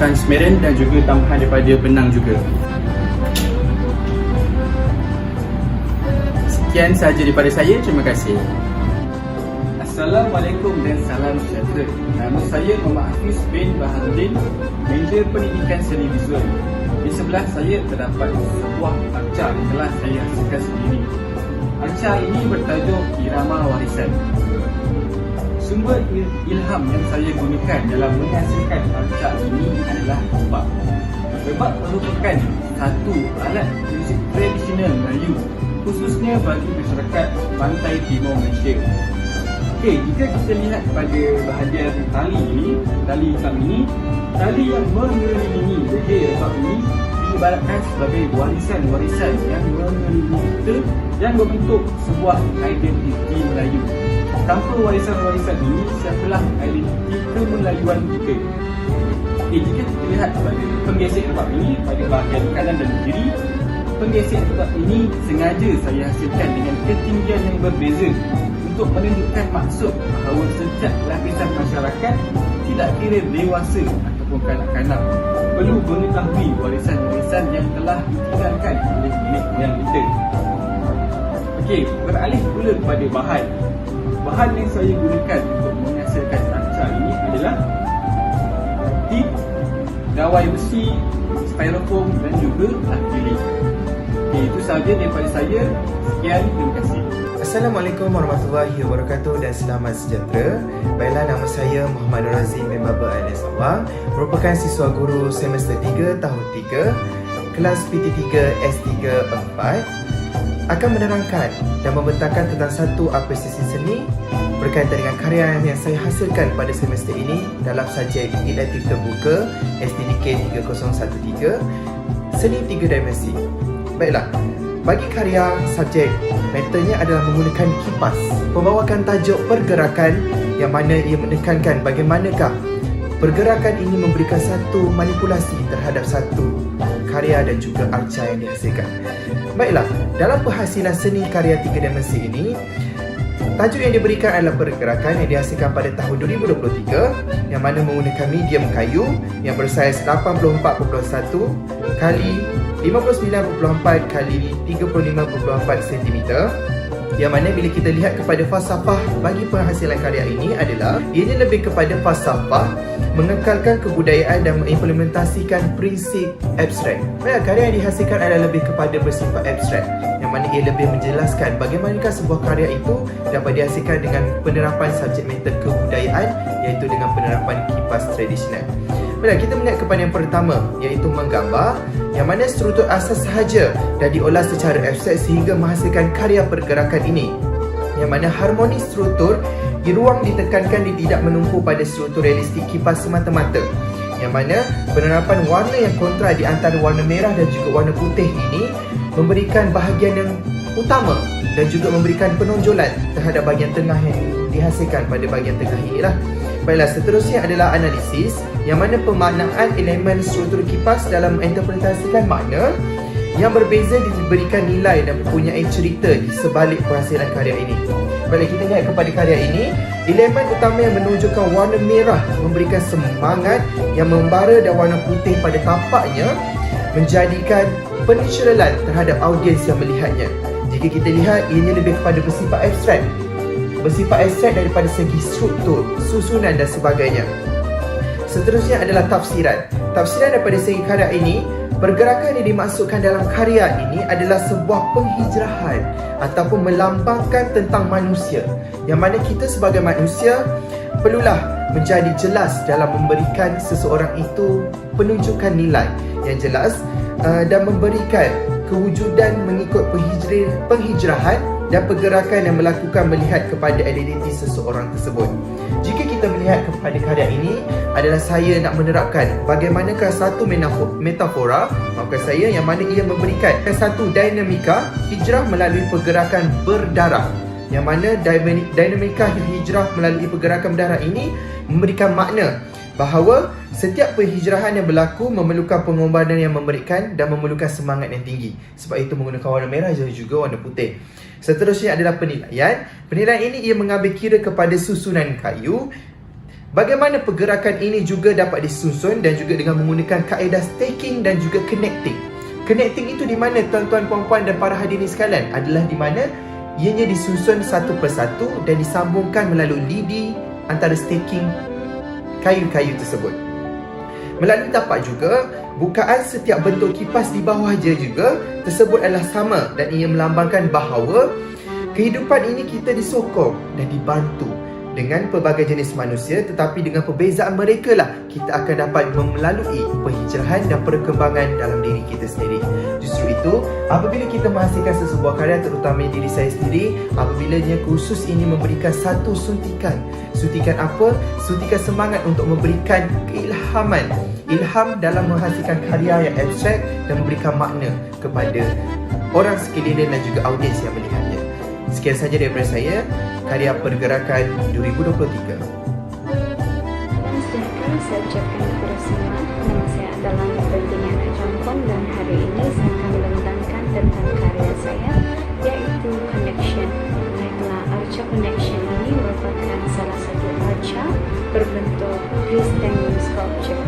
transparent dan juga tambahan daripada benang juga. Sekian sahaja daripada saya, terima kasih. Assalamualaikum dan salam sejahtera. Nama saya Muhammad Hafiz bin Baharudin, Major Pendidikan Seni Visual. Di sebelah saya terdapat sebuah arca yang telah saya hasilkan sendiri. Arca ini bertajuk Irama Warisan. Sumber ilham yang saya gunakan dalam menghasilkan arca ini adalah rebab. Rebab merupakan satu alat muzik tradisional Melayu, khususnya bagi masyarakat pantai timur Malaysia. Okey, jika kita lihat pada bahagian tali ini, tali hitam ini, tali yang mengelilingi leher rebab ini diibaratkan sebagai warisan-warisan yang mengelilingi kita yang membentuk sebuah identiti Melayu. Tanpa warisan-warisan ini, siapalah identiti kemelayuan kita. Okey, jika kita lihat pada penggesek rebab ini pada bahagian kanan dan kiri, penggesek rebab ini sengaja saya hasilkan dengan ketinggian yang berbeza untuk menunjukkan maksud bahawa setiap lapisan masyarakat, tidak kira dewasa ataupun kanak-kanak, perlu mengetahui warisan-warisan yang telah ditinggalkan oleh nenek moyang kita. Okey, beralih pula kepada bahan. Bahan yang saya gunakan untuk menghasilkan arca ini adalah tip, gawai besi, styrofoam dan juga akrilik. Okey, itu sahaja daripada saya. Sekian, terima kasih. Assalamualaikum warahmatullahi wabarakatuh dan selamat sejahtera. Baiklah, nama saya Muhammad Nur Azim bin Baba alias Awang, merupakan siswa guru semester 3 tahun 3 kelas PT3 S3 4, akan menerangkan dan membentangkan tentang satu apresiasi seni berkaitan dengan karya yang saya hasilkan pada semester ini dalam subjek elektif terbuka STDK 3013 Seni 3 Dimensi. Baiklah, bagi karya subjek, metodenya adalah menggunakan kipas, membawakan tajuk pergerakan yang mana ia menekankan bagaimanakah pergerakan ini memberikan satu manipulasi terhadap satu karya dan juga arca yang dihasilkan. Baiklah, dalam penghasilan seni karya 3 dimensi ini, Tajuk yang diberikan adalah pergerakan yang dihasilkan pada tahun 2023 yang mana menggunakan medium kayu yang bersaiz 84.1 kali 59.4 kali 35.4 cm, yang mana bila kita lihat kepada falsafah bagi penghasilan karya ini adalah ianya lebih kepada falsafah mengekalkan kebudayaan dan mengimplementasikan prinsip abstrak. Karya yang dihasilkan adalah lebih kepada bersifat abstrak, yang mana ia lebih menjelaskan bagaimanakah sebuah karya itu dapat dihasilkan dengan penerapan subjek matter kebudayaan, iaitu dengan penerapan kipas tradisional. Baiklah, kita melihat kepada yang pertama, iaitu menggambar, yang mana struktur asas sahaja dan diolah secara abstrak sehingga menghasilkan karya pergerakan ini, yang mana harmoni struktur di ruang ditekankan dia tidak menumpu pada struktur realistik kipas semata-mata, yang mana penerapan warna yang kontra di antara warna merah dan juga warna putih ini memberikan bahagian yang utama dan juga memberikan penonjolan terhadap bahagian tengah yang dihasilkan pada bahagian tengah inilah. Baiklah, seterusnya adalah analisis, yang mana pemaknaan elemen struktur kipas dalam menginterpretasikan makna yang berbeza diberikan nilai dan mempunyai cerita di sebalik penghasilan karya ini. Baiklah, kita lihat kepada karya ini, elemen utama yang menunjukkan warna merah memberikan semangat yang membara dan warna putih pada tapaknya menjadikan penaturalan terhadap audiens yang melihatnya. Jika kita lihat, ianya lebih kepada bersifat abstrak daripada segi struktur, susunan dan sebagainya. Seterusnya adalah tafsiran. Tafsiran daripada segi karya ini, pergerakan yang dimaksudkan dalam karya ini adalah sebuah penghijrahan ataupun melambangkan tentang manusia, yang mana kita sebagai manusia perlulah menjadi jelas dalam memberikan seseorang itu penunjukan nilai yang jelas dan memberikan kewujudan mengikut penghijrahan dan pergerakan yang melakukan melihat kepada identiti seseorang tersebut. Jika kita melihat kepada karya ini adalah saya nak menerapkan bagaimanakah satu metafora, yang mana ia memberikan satu dinamika hijrah melalui pergerakan berdarah, yang mana dinamika hijrah melalui pergerakan berdarah ini memberikan makna bahawa setiap penghijrahan yang berlaku memerlukan pengorbanan yang memberikan dan memerlukan semangat yang tinggi. Sebab itu menggunakan warna merah dan juga warna putih. Seterusnya adalah penilaian. Penilaian ini ia mengambil kira kepada susunan kayu. Bagaimana pergerakan ini juga dapat disusun dan juga dengan menggunakan kaedah stacking dan juga connecting. Connecting itu di mana tuan-tuan, puan-puan dan para hadirin sekalian adalah di mana ianya disusun satu persatu dan disambungkan melalui lidi antara stacking kayu-kayu tersebut. Melalui tapak juga, bukaan setiap bentuk kipas di bawah dia juga tersebut adalah sama dan ia melambangkan bahawa kehidupan ini kita disokong dan dibantu dengan pelbagai jenis manusia, tetapi dengan perbezaan mereka lah kita akan dapat melalui penghijrahan dan perkembangan dalam diri kita sendiri. Justru itu, apabila kita menghasilkan sesebuah karya, terutama diri saya sendiri, apabila khusus ini memberikan satu suntikan apa? Suntikan semangat untuk memberikan keilhaman, ilham dalam menghasilkan karya yang abstrak dan memberikan makna kepada orang sekeliling dan juga audiens yang melihatnya. Sekian saja daripada saya, karya pergerakan 2023. Sejahtera saya ucapkan kepada semua. Nama saya adalah Bentiniana Jongkon dan hari ini saya akan melentangkan tentang karya saya, yaitu Connection. Baiklah, arca Connection ini merupakan salah satu arca berbentuk freestanding sculpture.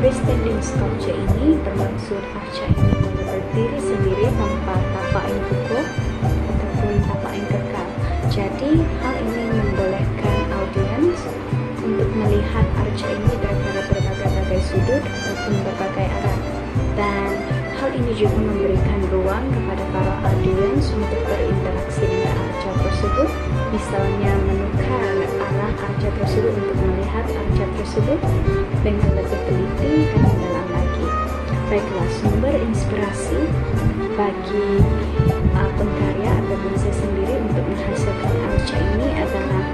Freestanding sculpture ini bermaksud arca ini berdiri sendiri tanpa tapak yang kukuh ataupun tapak yang kekal. Jadi, hal ini membolehkan audiens untuk melihat arca ini daripada berbagai-bagai sudut ataupun berbagai arah. Dan hal ini juga memberikan ruang kepada para audiens untuk berinteraksi dengan arca tersebut. Misalnya menukar arah arca tersebut untuk melihat arca tersebut dengan lebih teliti dan mendalam lagi. Baiklah, sumber inspirasi bagi pengkarya ataupun saya sendiri untuk menghasilkan arca ini adalah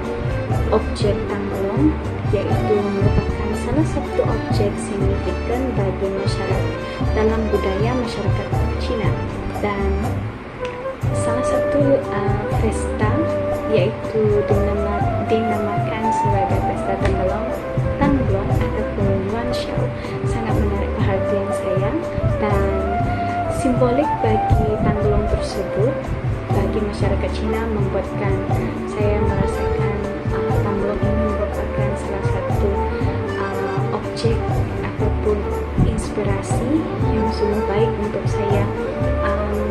objek tangglong, iaitu merupakan salah satu objek signifikan bagi masyarakat dalam budaya masyarakat Cina, dan salah satu pesta yaitu dinamakan sebagai pesta tangglong ataupun Yuan Shao sangat menarik perhatian saya, dan simbolik bagi tangglong tersebut bagi masyarakat Cina membuatkan saya merasakan Tamblong ini merupakan salah satu objek ataupun inspirasi yang sungguh baik untuk saya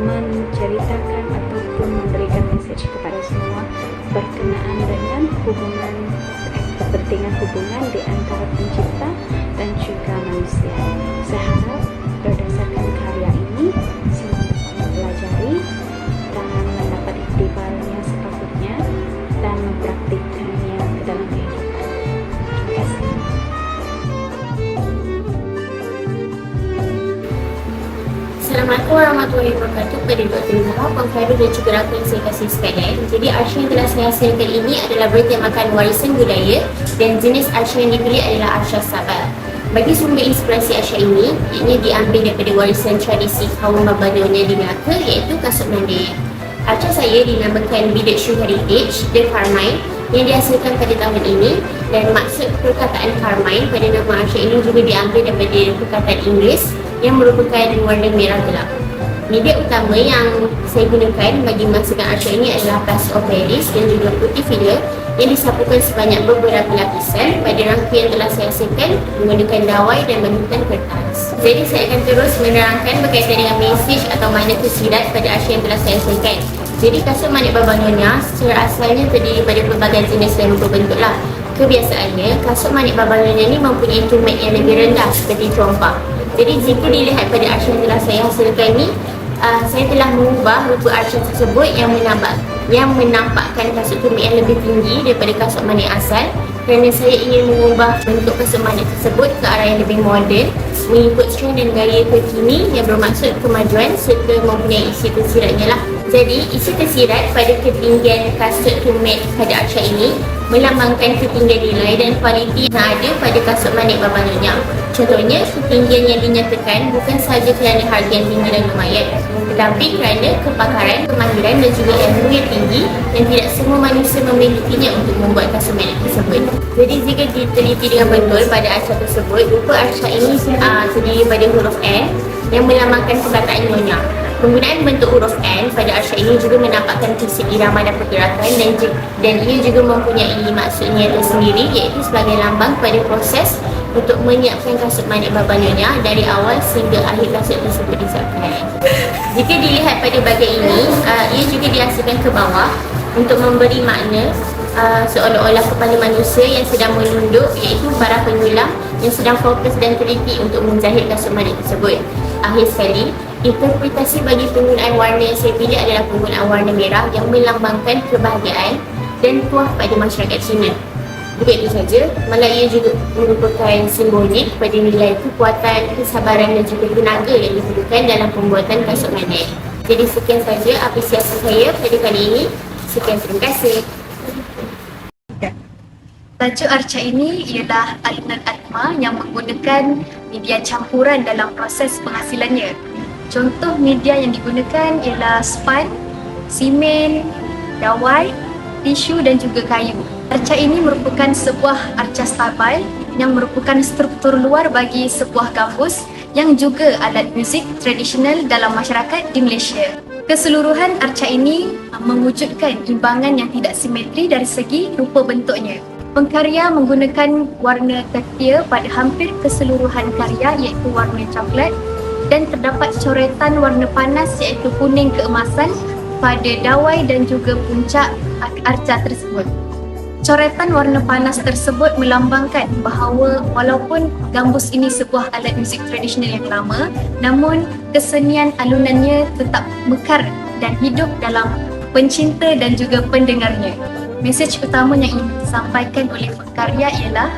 menceritakan ataupun memberikan mesej kepada semua berkenaan dengan kepentingan hubungan di antara pencipta dan juga manusia. Saya harap berdasarkan karya ini semua dapat mempelajari dan mendapat iktibarnya sepatutnya dan mempraktikkannya ke dalam kehidupan. Terima kasih. Assalamualaikum warahmatullahi wabarakatuh kepada Dr. Izzah, Puan Khairul dan juga rakan yang saya kasih sekalian. Jadi arca yang telah saya hasilkan ini adalah bertemakan warisan budaya dan jenis arca yang dipilih adalah arca Sabah. Bagi sumber inspirasi arca ini, ianya diambil daripada warisan tradisi kaum Babadonia di Melaka iaitu kasut Mandai. Arca saya dinamakan Bidet Shoe Heritage The Carmine yang dihasilkan pada tahun ini, dan maksud perkataan Carmine pada nama arca ini juga diambil daripada perkataan Inggeris yang merupakan warna merah gelap. Media utama yang saya gunakan bagi menghasilkan arca ini adalah plaster of Paris dan juga putih filler yang disapukan sebanyak beberapa lapisan pada rangka yang telah saya hasilkan menggunakan dawai dan banutan kertas. Jadi saya akan terus menerangkan berkaitan dengan mesej atau makna tersirat pada arca yang telah saya hasilkan. Jadi kasut manik Babadonia secara asalnya terdiri pada pelbagai jenis dan rupa bentuk lah. Kebiasaannya, kasut manik Babadonia ini mempunyai tumit yang lebih rendah seperti trompa. Jadi jika dilihat pada arca yang telah saya hasilkan ni, saya telah mengubah rupa arca tersebut yang menampakkan kasut tumit yang lebih tinggi daripada kasut manik asal, kerana saya ingin mengubah bentuk kasut manik tersebut ke arah yang lebih moden, mengikut trend dan gaya terkini yang bermaksud kemajuan serta mempunyai isi tersiratnya lah. Jadi isi tersirat pada ketinggian kasut tumit pada arca ini melambangkan ketinggian nilai dan kualiti yang ada pada kasut manik Babadonia. Contohnya, ketinggian yang dinyatakan bukan sahaja kerana harga yang tinggi dan lumayan, tetapi kerana kepakaran, kemahiran dan juga ilmu yang tinggi yang tidak semua manusia memilikinya untuk membuat kasut manik tersebut. Jadi jika diteliti dengan betul pada arca tersebut, rupa arca ini terdiri pada huruf N yang melambangkan perkataan nyonya. Penggunaan bentuk huruf N pada arca ini juga menampakkan fisik irama dan pergerakan, dan ia juga mempunyai maksudnya tersendiri, iaitu sebagai lambang pada proses untuk menyiapkan kasut manik Babadonia dari awal sehingga akhir kasut tersebut disiapkan. Jika dilihat pada bahagian ini, ia juga dihasilkan ke bawah untuk memberi makna seolah-olah kepala manusia yang sedang menunduk, iaitu para penyulam yang sedang fokus dan teliti untuk menjahit kasut manik tersebut. Akhir sekali, interpretasi bagi penggunaan warna yang saya pilih adalah penggunaan warna merah yang melambangkan kebahagiaan dan puas pada masyarakat Cina. Bukan itu saja, malah ia juga merupakan simbolik pada nilai kekuatan, kesabaran dan juga tenaga yang diperlukan dalam pembuatan kasut manik. Jadi sekian saja apresiasi saya pada kali ini. Sekian, terima kasih. Tajuk arca ini ialah alunan atma yang menggunakan media campuran dalam proses penghasilannya. Contoh media yang digunakan ialah span, simen, dawai, tisu dan juga kayu. Arca ini merupakan sebuah arca stabil yang merupakan struktur luar bagi sebuah gambus yang juga alat muzik tradisional dalam masyarakat di Malaysia. Keseluruhan arca ini mewujudkan imbangan yang tidak simetri dari segi rupa bentuknya. Pengkarya menggunakan warna tetia pada hampir keseluruhan karya iaitu warna coklat, dan terdapat coretan warna panas iaitu kuning keemasan pada dawai dan juga puncak arca tersebut. Coretan warna panas tersebut melambangkan bahawa walaupun gambus ini sebuah alat muzik tradisional yang lama, namun kesenian alunannya tetap mekar dan hidup dalam pencinta dan juga pendengarnya. Mesej utama yang ingin disampaikan oleh pengkarya ialah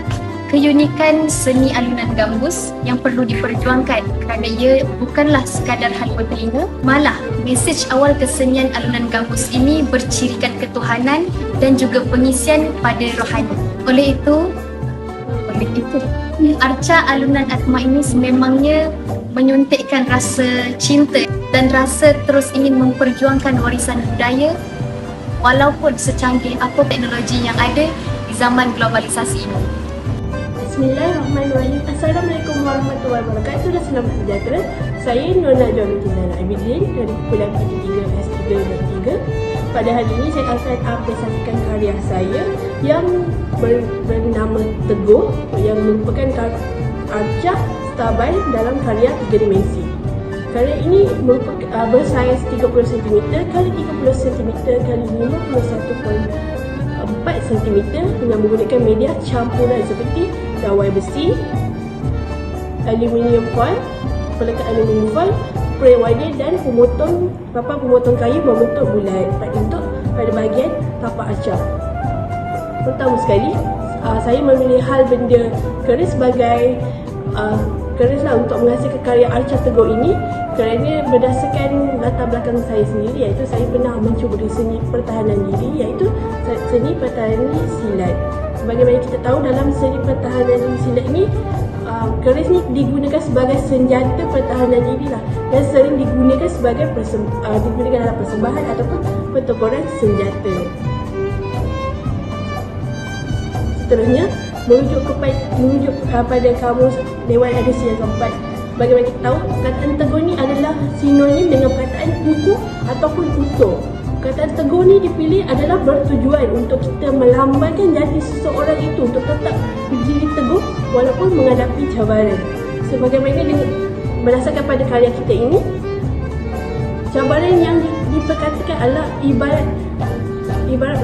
keunikan seni alunan gambus yang perlu diperjuangkan kerana ia bukanlah sekadar hal bertelinga, malah mesej awal kesenian alunan gambus ini bercirikan ketuhanan dan juga pengisian pada rohani. Oleh itu, arca alunan atma ini sememangnya menyuntikkan rasa cinta dan rasa terus ingin memperjuangkan warisan budaya walaupun secanggih apa teknologi yang ada di zaman globalisasi ini. Bismillahirrahmanirrahim. Assalamualaikum warahmatullahi wabarakatuh dan selamat sejahtera. Saya Nona Jomi Tizana Abidin dari kumpulan PT3 S3 dan 3. Pada hari ini saya akan apresiasikan karya saya yang bernama Teguh, yang merupakan arca stabil dalam karya 3 dimensi. Karya ini merupakan bersaiz 30 cm x 30 cm x 51.4 cm dengan menggunakan media campuran seperti dawai besi, aluminium foil, pelekat aluminium foil, spray wire dan papan pemotong kayu membentuk bulat pada bahagian tapak arca. Pertama sekali, saya memilih hal benda keris sebagai kerislah untuk menghasilkan karya arca Teguh ini kerana berdasarkan latar belakang saya sendiri, iaitu saya pernah mencuba seni pertahanan diri, iaitu seni pertahanan silat. Sebagaimana kita tahu, dalam seni pertahanan silat ini keris ni digunakan sebagai senjata pertahanan diri lah, dan sering digunakan sebagai digunakan dalam persembahan ataupun pertempuran senjata. Seterusnya, merujuk pada kamus Dewan Edisi yang keempat. Bagaimana kita tahu, perkataan Teguh ni adalah sinonim dengan perkataan kukuh ataupun utuh. Perkataan Teguh ni dipilih adalah bertujuan untuk kita melambangkan jati seseorang itu untuk tetap berdiri teguh walaupun menghadapi cabaran. Sebagaimana berdasarkan pada karya kita ini, cabaran yang diperkatakan adalah ibarat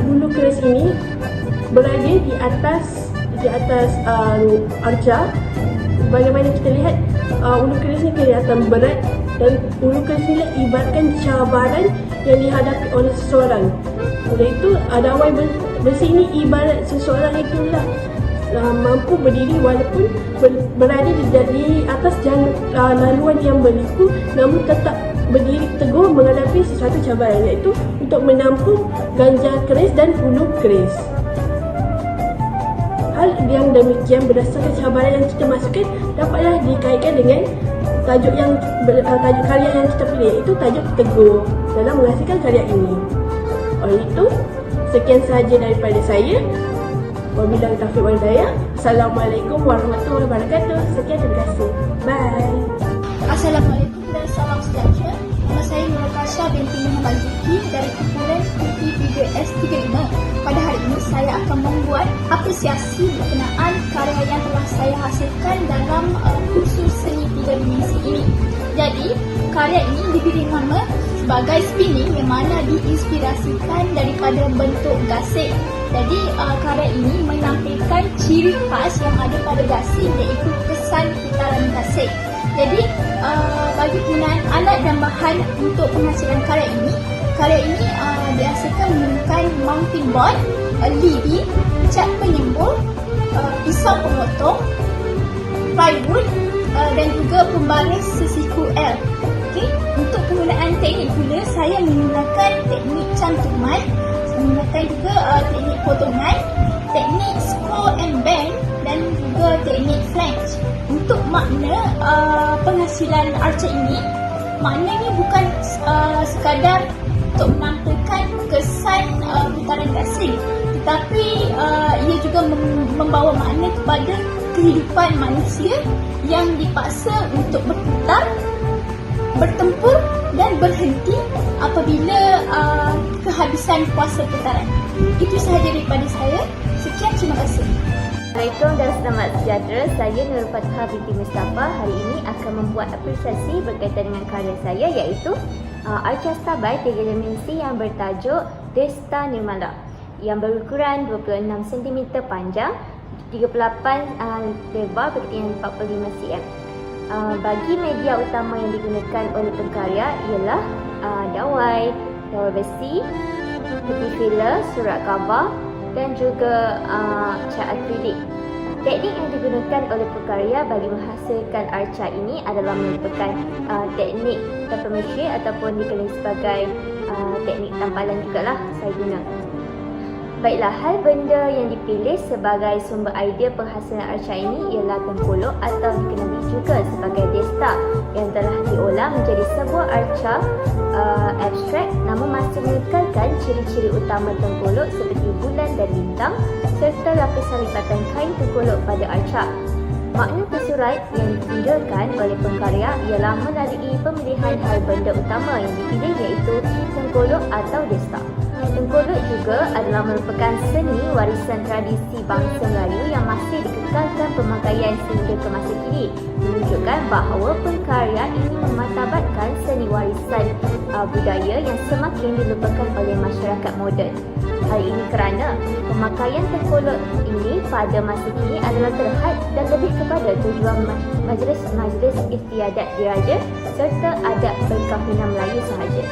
bulu keris ini berada di atas arca. Bagaimana kita lihat, ulu keris ni kelihatan berat dan ulu keris ni ibaratkan cabaran yang dihadapi oleh seseorang. Oleh itu, dawai besi ini ibarat seseorang itulah mampu berdiri walaupun berada di atas laluan yang berliku, namun tetap berdiri teguh menghadapi sesuatu cabaran, iaitu untuk menampung ganjar keris dan ulu keris. Hal yang demikian berdasarkan cabaran yang kita masukkan dapatlah dikaitkan dengan tajuk karya yang kita pilih, iaitu tajuk Teguh dalam menghasilkan karya ini. Oleh itu, sekian sahaja daripada saya. Wabillahi taufiq wal hidayah. Assalamualaikum warahmatullahi wabarakatuh. Sekian, terima kasih. Bye. Assalamualaikum dan salam sejahtera. Nama saya Nur Kasha binti Muhammad Zuki dari kumpulan PT3 S35. Pada hari ini saya akan membuat apresiasi berkenaan karya yang telah saya hasilkan dalam kursus seni 3 dimensi ini. Jadi, karya ini diberi nama sebagai spinning yang mana diinspirasikan daripada bentuk gasing. Jadi, karya ini menampilkan ciri khas yang ada pada gasing, iaitu kesan putaran gasing. Jadi, bagi penggunaan alat dan bahan untuk penghasilan karya ini dihasilkan menggunakan mounting board, lidi, cat penyembur, pisau pemotong, plywood dan juga pembaris sesiku L. Okay. Untuk penggunaan teknik pula, saya menggunakan teknik cantuman, menggunakan juga teknik potongan, teknik score and bend dan juga teknik flange. Untuk makna penghasilan arca ini, maknanya bukan sekadar untuk menampilkan kesan putaran gasing, tetapi ia juga membawa makna kepada kehidupan manusia yang dipaksa untuk berputar, bertempur dan berhenti apabila kehabisan kuasa putaran. Itu sahaja daripada saya. Sekian, terima kasih. Assalamualaikum dan selamat sejahtera. Saya Nur Fathah binti Mustafa hari ini akan membuat apresiasi berkaitan dengan karya saya, iaitu arca stabil 3 dimensi yang bertajuk Desta Nirmala yang berukuran 26 cm panjang, 38 lebar berketinggian 45 cm. Bagi media utama yang digunakan oleh pengkarya ialah dawai besi, putih filler, surat khabar dan juga cat akrilik. Teknik yang digunakan oleh pekarya bagi menghasilkan arca ini adalah merupakan teknik paper mache ataupun dikenali sebagai teknik tampalan jugalah saya guna. Baiklah, hal benda yang dipilih sebagai sumber idea penghasilan arca ini ialah tengkolok atau dikenali juga sebagai desta yang telah diolah menjadi sebuah arca abstrak namun masih mengekalkan ciri-ciri utama tengkolok seperti bulan dan bintang serta lapisan lipatan kain tengkolok pada arca. Makna tersurat yang ditinjaukan oleh pengkarya ialah melalui pemilihan hal benda utama yang dipilih iaitu tengkolok atau desta. Tengkolok juga adalah merupakan seni warisan tradisi bangsa Melayu yang masih dikekalkan pemakaian sehingga ke masa kini, menunjukkan bahawa pengkarya ini memartabatkan seni warisan budaya yang semakin dilupakan oleh masyarakat moden. Hal ini kerana pemakaian tengkolok ini pada masa kini adalah terhad dan lebih kepada tujuan majlis istiadat diraja serta adat perkahwinan Melayu sahaja.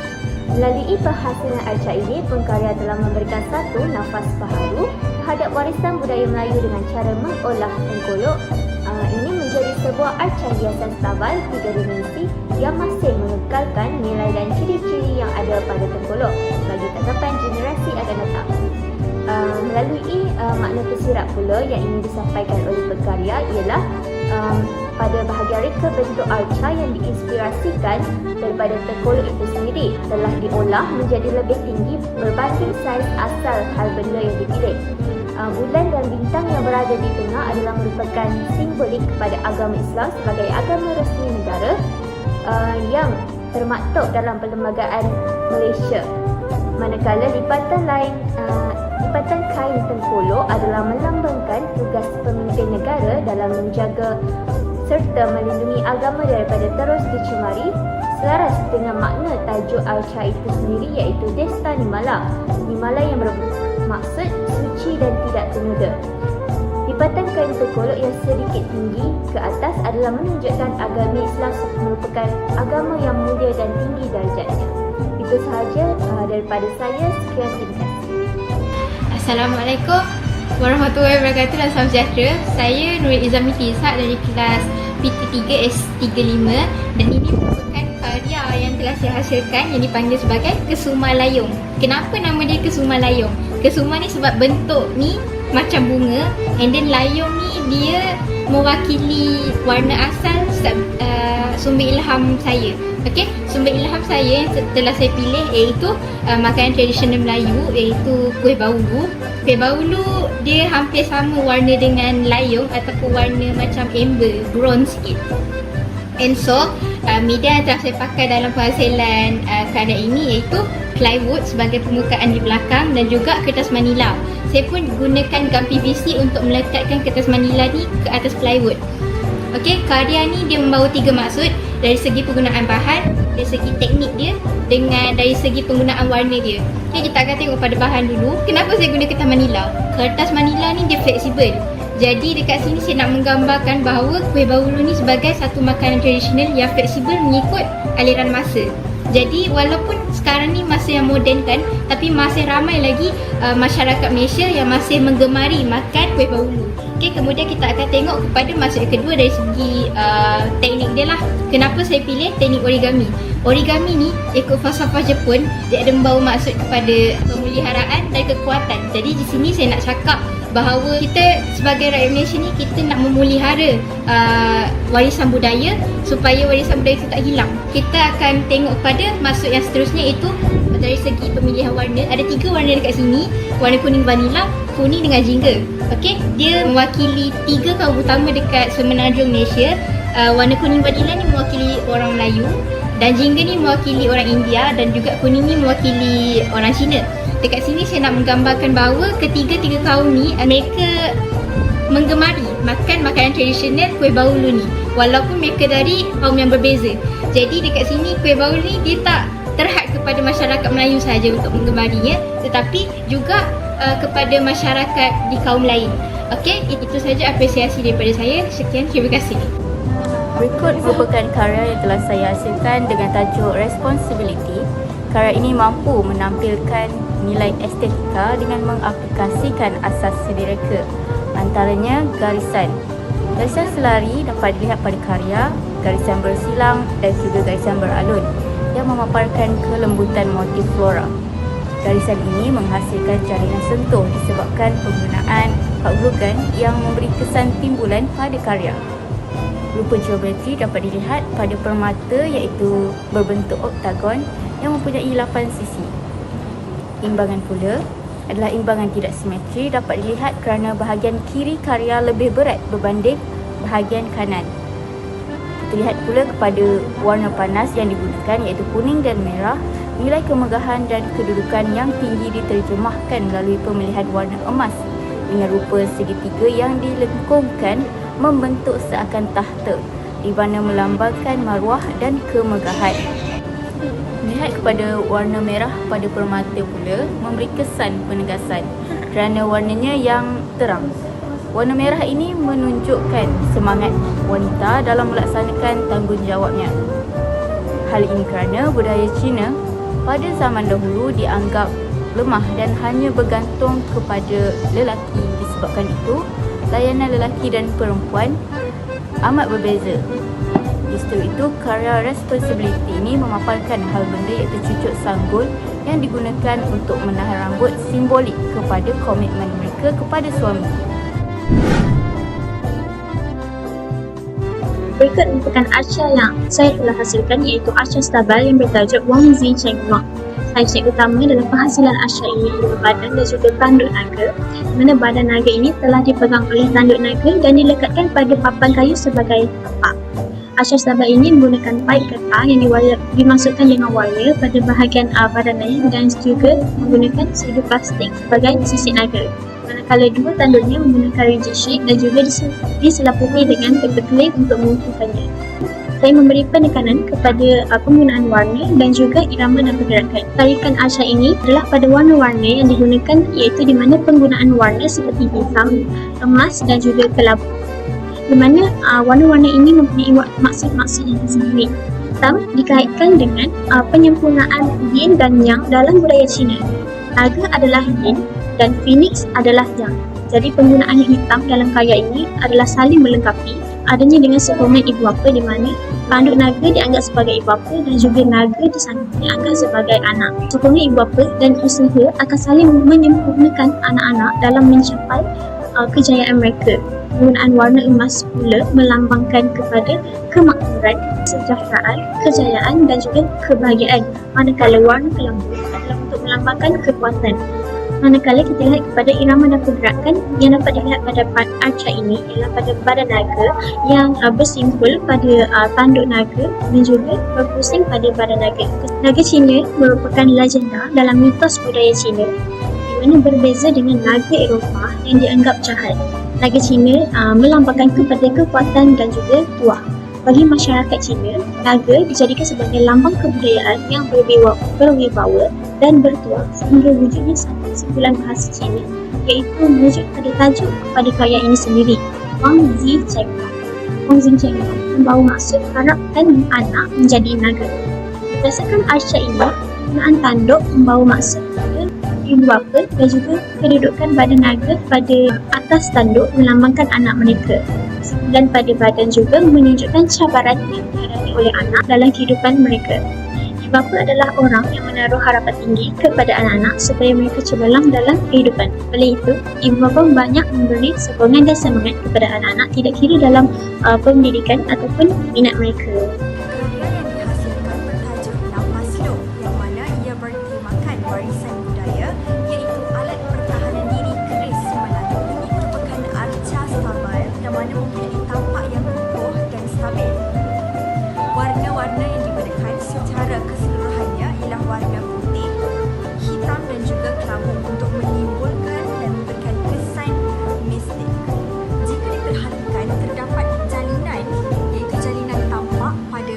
Melalui penghasilan arca ini, pengkarya telah memberikan satu nafas baharu terhadap warisan budaya Melayu dengan cara mengolah tengkolok ini menjadi sebuah arca hiasan stabal 3 dimensi yang masih mengekalkan nilai dan ciri-ciri yang ada pada tengkolok bagi tanggapan generasi akan datang. Melalui makna tersirat pula yang ingin disampaikan oleh pengkarya ialah pada bahagian reka bentuk arca yang diinspirasikan daripada tengkolok itu sendiri telah diolah menjadi lebih tinggi berbanding saiz asal hal benda yang dipilih. Bulan dan bintang yang berada di tengah adalah merupakan simbolik kepada agama Islam sebagai agama resmi negara yang termaktub dalam Perlembagaan Malaysia. Manakala lipatan kain tengkolok adalah melambangkan tugas pemimpin negara dalam menjaga serta melindungi agama daripada terus dicemari selaras dengan makna tajuk arca itu sendiri iaitu Desta Nimala. Nimala yang bermaksud suci dan tidak ternoda. Lipatan kain tengkolok yang sedikit tinggi ke atas adalah menunjukkan agama Islam merupakan agama yang mulia dan tinggi darjatnya. Itu sahaja daripada saya. Sekian, terima kasih. Assalamualaikum warahmatullahi wabarakatuh dan salam sejahtera. Saya Nurul Izamiti Ishak dari kelas PT3 S35 dan ini merupakan karya yang telah saya hasilkan yang dipanggil sebagai Kesuma Layung. Kenapa nama dia Kesuma Layung? Kesuma ni sebab bentuk ni macam bunga and then layung ni dia mewakili warna asal sumber ilham saya. Okey, sumber ilham saya yang telah saya pilih iaitu makanan tradisional Melayu iaitu kuih baulu. Kuih baulu dia hampir sama warna dengan layung ataupun warna macam amber, bronze sikit. And so, media yang telah saya pakai dalam penghasilan karya ini iaitu plywood sebagai permukaan di belakang dan juga kertas manila. Saya pun gunakan gam PVC untuk melekatkan kertas manila ni ke atas plywood. Okey, karya ni dia membawa 3 maksud dari segi penggunaan bahan, dari segi teknik dia dengan dari segi penggunaan warna dia. Okay, kita akan tengok pada bahan dulu. Kenapa saya guna kertas manila? Kertas manila ni dia fleksibel. Jadi dekat sini saya nak menggambarkan bahawa kuih baulu ni sebagai satu makanan tradisional yang fleksibel mengikut aliran masa. Jadi walaupun sekarang ni masa yang moden kan, tapi masih ramai lagi masyarakat Malaysia yang masih menggemari makan kuih baulu. Okay, kemudian kita akan tengok kepada maksud kedua dari segi teknik dia lah. Kenapa saya pilih teknik origami? Origami ni ikut falsafah Jepun, dia ada membawa maksud kepada pemeliharaan dan kekuatan. Jadi di sini saya nak cakap bahawa kita sebagai rakyat Malaysia ni kita nak memelihara warisan budaya supaya warisan budaya itu tak hilang. Kita akan tengok pada maksud yang seterusnya iaitu dari segi pemilihan warna. Ada 3 warna dekat sini, warna kuning vanila, kuning dengan jingga. Okey, dia mewakili 3 kaum utama dekat Semenanjung Malaysia. Warna kuning vanila ni mewakili orang Melayu dan jingga ni mewakili orang India dan juga kuning ni mewakili orang Cina. Dekat sini saya nak menggambarkan bahawa ketiga-tiga kaum ni mereka menggemari makan makanan tradisional kuih baulu ni walaupun mereka dari kaum yang berbeza. Jadi dekat sini kuih baulu ni dia tak terhad kepada masyarakat Melayu sahaja untuk menggemarinya, tetapi juga kepada masyarakat di kaum lain. Okey, itu saja apresiasi daripada saya. Sekian, terima kasih. Berikut merupakan karya yang telah saya hasilkan dengan tajuk Responsibility. Karya ini mampu menampilkan nilai estetika dengan mengaplikasikan asas seni reka. Antaranya garisan. Garisan selari dapat dilihat pada karya, garisan bersilang dan juga garisan beralun yang memaparkan kelembutan motif flora. Garisan ini menghasilkan jalinan sentuh disebabkan penggunaan huruf yang memberi kesan timbulan pada karya. Rupa geometri dapat dilihat pada permata iaitu berbentuk oktagon yang mempunyai 8 sisi. Imbangan pula adalah imbangan tidak simetri dapat dilihat kerana bahagian kiri karya lebih berat berbanding bahagian kanan. Terlihat pula kepada warna panas yang digunakan iaitu kuning dan merah. Nilai kemegahan dan kedudukan yang tinggi diterjemahkan melalui pemilihan warna emas dengan rupa segitiga yang dilengkungkan membentuk seakan tahta di mana melambangkan maruah dan kemegahan. Melihat kepada warna merah pada permata pula memberi kesan penegasan kerana warnanya yang terang. Warna merah ini menunjukkan semangat wanita dalam melaksanakan tanggungjawabnya. Hal ini kerana budaya Cina pada zaman dahulu dianggap lemah dan hanya bergantung kepada lelaki. Disebabkan itu, layanan lelaki dan perempuan amat berbeza. Justru itu, karya responsibility ini memaparkan hal benda iaitu cucuk sanggul yang digunakan untuk menahan rambut simbolik kepada komitmen mereka kepada suami. Berikut merupakan arca yang saya telah hasilkan iaitu arca stabal yang bertajuk Wang Zi Cheng Wang. Highlight utama dalam penghasilan arca ini adalah badan dan juga tanduk naga, di mana badan naga ini telah dipegang oleh tanduk naga dan dilekatkan pada papan kayu sebagai tapak. Arca stabal ini menggunakan paip getah yang dimasukkan dengan wire pada bahagian badannya dan juga menggunakan sedu plastik sebagai sisik naga. Manakala dua tanduknya menggunakan rigid shape dan juga diselapuhi dengan paper clay untuk mengukuhkannya. Saya memberi penekanan kepada penggunaan warna dan juga irama dan pergerakan. Tarikan arca ini adalah pada warna-warna yang digunakan iaitu di mana penggunaan warna seperti hitam, emas dan juga kelabu. Di mana warna-warna ini mempunyai maksud-maksud yang tersendiri. Hitam dikaitkan dengan penyempurnaan yin dan yang dalam budaya Cina. Naga adalah yin dan Phoenix adalah yang. Jadi penggunaan hitam dalam karya ini adalah saling melengkapi adanya dengan sokongan ibu bapa di mana tanduk naga dianggap sebagai ibu bapa dan juga naga di sana dianggap sebagai anak. Sokongan ibu bapa dan usaha akan saling menyempurnakan anak-anak dalam mencapai kejayaan mereka. Penggunaan warna emas pula melambangkan kepada kemakmuran, kesejahteraan, kejayaan dan juga kebahagiaan. Manakala warna kelambu adalah untuk melambangkan kekuatan. Manakala kita lihat kepada irama dan pergerakan yang dapat dilihat pada arca ini ialah pada badan naga yang bersimpul pada tanduk naga dan juga berpusing pada badan naga. Naga Cina merupakan legenda dalam mitos budaya Cina di mana berbeza dengan naga Eropah yang dianggap jahat. Naga Cina melambangkan kepada kekuatan dan juga tuah. Bagi masyarakat Cina, naga dijadikan sebagai lambang kebudayaan yang berwibawa dan bertuah sehingga wujudnya satu simpulan bahasa Cina iaitu merujuk pada tajuk kepada karya ini sendiri, Wang Zi Cheng Wang. Wang Zi Cheng Wang membawa maksud harapkan anak menjadi naga. Berdasarkan arca ini, penggunaan tanduk membawa maksud ibu bapa dan juga kedudukan badan naga pada atas tanduk melambangkan anak mereka. Dan pada badan juga menunjukkan cabaran yang dihadapi oleh anak dalam kehidupan mereka. Ibu bapa adalah orang yang menaruh harapan tinggi kepada anak-anak supaya mereka cemerlang dalam kehidupan. Oleh itu, ibu bapa banyak memberi sokongan dan semangat kepada anak-anak tidak kira dalam pendidikan ataupun minat mereka. Warna-warna yang digunakan secara keseluruhannya ialah warna putih, hitam dan juga kelabu untuk menimbulkan dan memberikan kesan mistik. Jika diperhatikan, terdapat jalinan iaitu jalinan tampak pada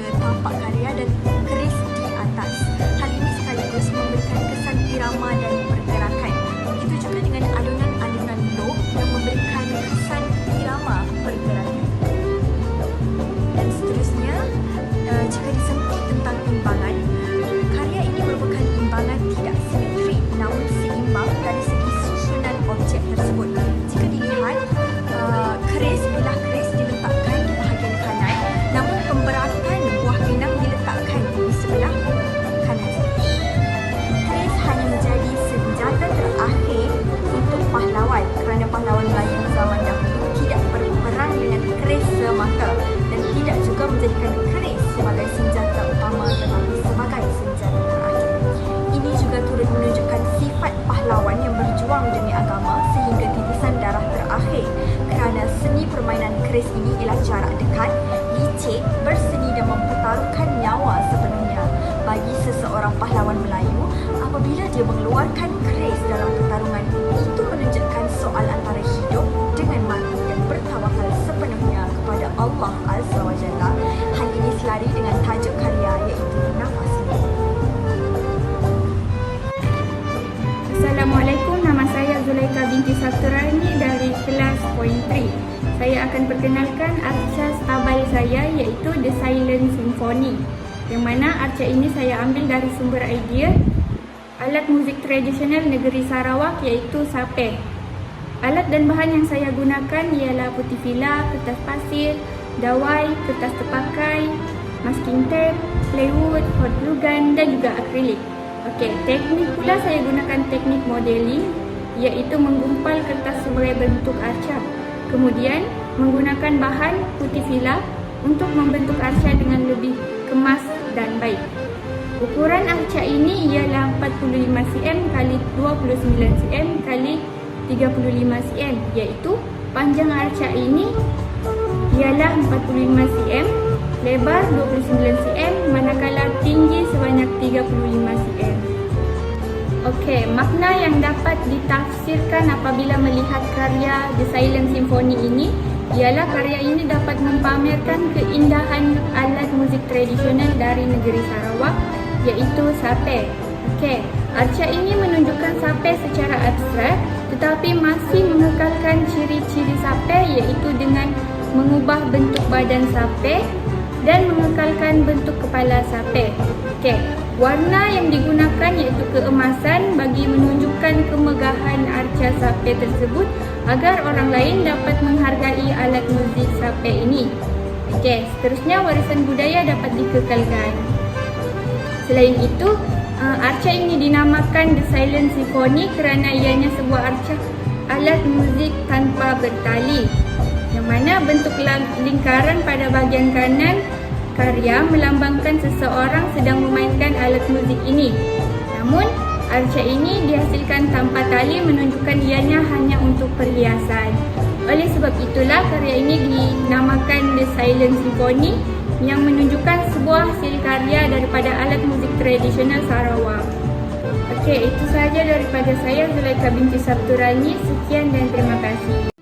seni permainan keris ini ialah jarak dekat, licin, berseni dan mempertaruhkan nyawa sepenuhnya. Bagi seseorang pahlawan Melayu, apabila dia mengeluarkan keris dalam pertarungan, itu menunjukkan soal antara hidup dengan mati dan bertawakal sepenuhnya kepada Allah Azza wa Jalla. Hal ini selari dengan tajuk karya iaitu Nafas. Assalamualaikum, nama saya Zulaika binti Saturani dari kelas Point 3. Saya akan perkenalkan arca stabil saya iaitu The Silent Symphony. Yang mana arca ini saya ambil dari sumber idea alat muzik tradisional negeri Sarawak iaitu sape. Alat dan bahan yang saya gunakan ialah putih fila, kertas pasir, dawai, kertas terpakai, masking tape, plywood, hot glue gun dan juga akrilik. Okey, teknik pula saya gunakan teknik modeling iaitu menggumpal kertas sebagai bentuk arca. Kemudian menggunakan bahan putih fila untuk membentuk arca dengan lebih kemas dan baik. Ukuran arca ini ialah 45 cm kali 29 cm kali 35 cm iaitu panjang arca ini ialah 45 cm, lebar 29 cm manakala tinggi sebanyak 35 cm. Okey, makna yang dapat ditafsirkan apabila melihat karya The Silent Symphony ini ialah karya ini dapat mempamerkan keindahan alat muzik tradisional dari negeri Sarawak iaitu sape. Okey, arca ini menunjukkan sape secara abstrak tetapi masih mengekalkan ciri-ciri sape iaitu dengan mengubah bentuk badan sape dan mengekalkan bentuk kepala sape. Okey, warna yang digunakan iaitu keemasan bagi menunjukkan kemegahan arca sape tersebut agar orang lain dapat menghargai alat muzik sape ini. Okey, seterusnya warisan budaya dapat dikekalkan. Selain itu, arca ini dinamakan The Silent Symphony kerana ianya sebuah arca alat muzik tanpa bertali, yang mana bentuk lingkaran pada bahagian kanan karya melambangkan seseorang sedang memainkan alat muzik ini. Namun, arca ini dihasilkan tanpa tali menunjukkan ianya hanya untuk perhiasan. Oleh sebab itulah karya ini dinamakan The Silent Symphony yang menunjukkan sebuah hasil karya daripada alat muzik tradisional Sarawak. Okey, itu sahaja daripada saya Zulaika binti Sabturani. Sekian dan terima kasih.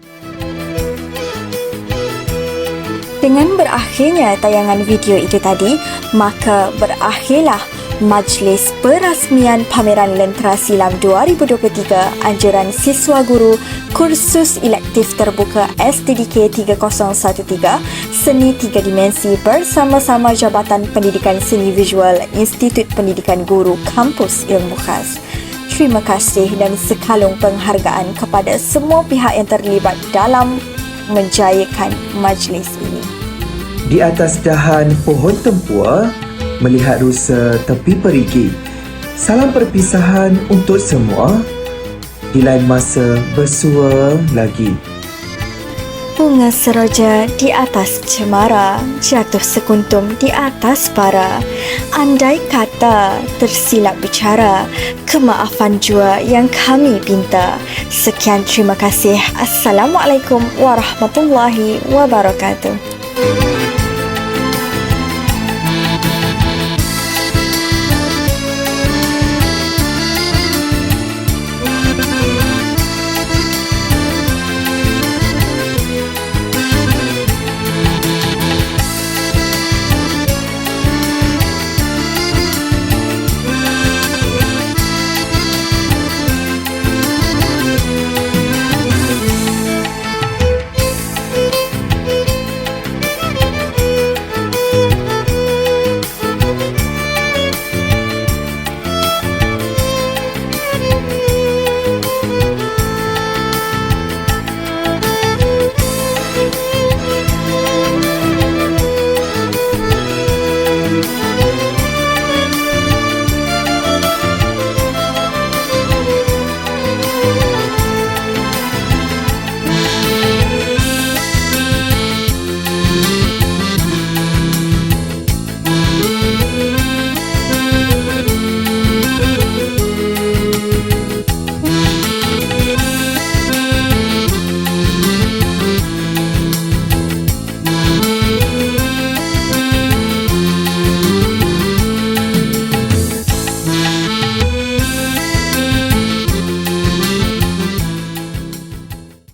Dengan berakhirnya tayangan video itu tadi, maka berakhirlah Majlis Perasmian Pameran Lentera Silam 2023 Anjuran Siswa Guru Kursus Elektif Terbuka STDK 3013 Seni 3 Dimensi bersama-sama Jabatan Pendidikan Seni Visual Institut Pendidikan Guru Kampus Ilmu Khas. Terima kasih dan sekalung penghargaan kepada semua pihak yang terlibat dalam menjayakan majlis ini. Di atas dahan pohon tempua, melihat rusa tepi perigi. Salam perpisahan untuk semua. Di lain masa bersua lagi. Bunga seroja di atas cemara, jatuh sekuntum di atas bara. Andai kata tersilap bicara, kemaafan jua yang kami pinta. Sekian, terima kasih. Assalamualaikum warahmatullahi wabarakatuh.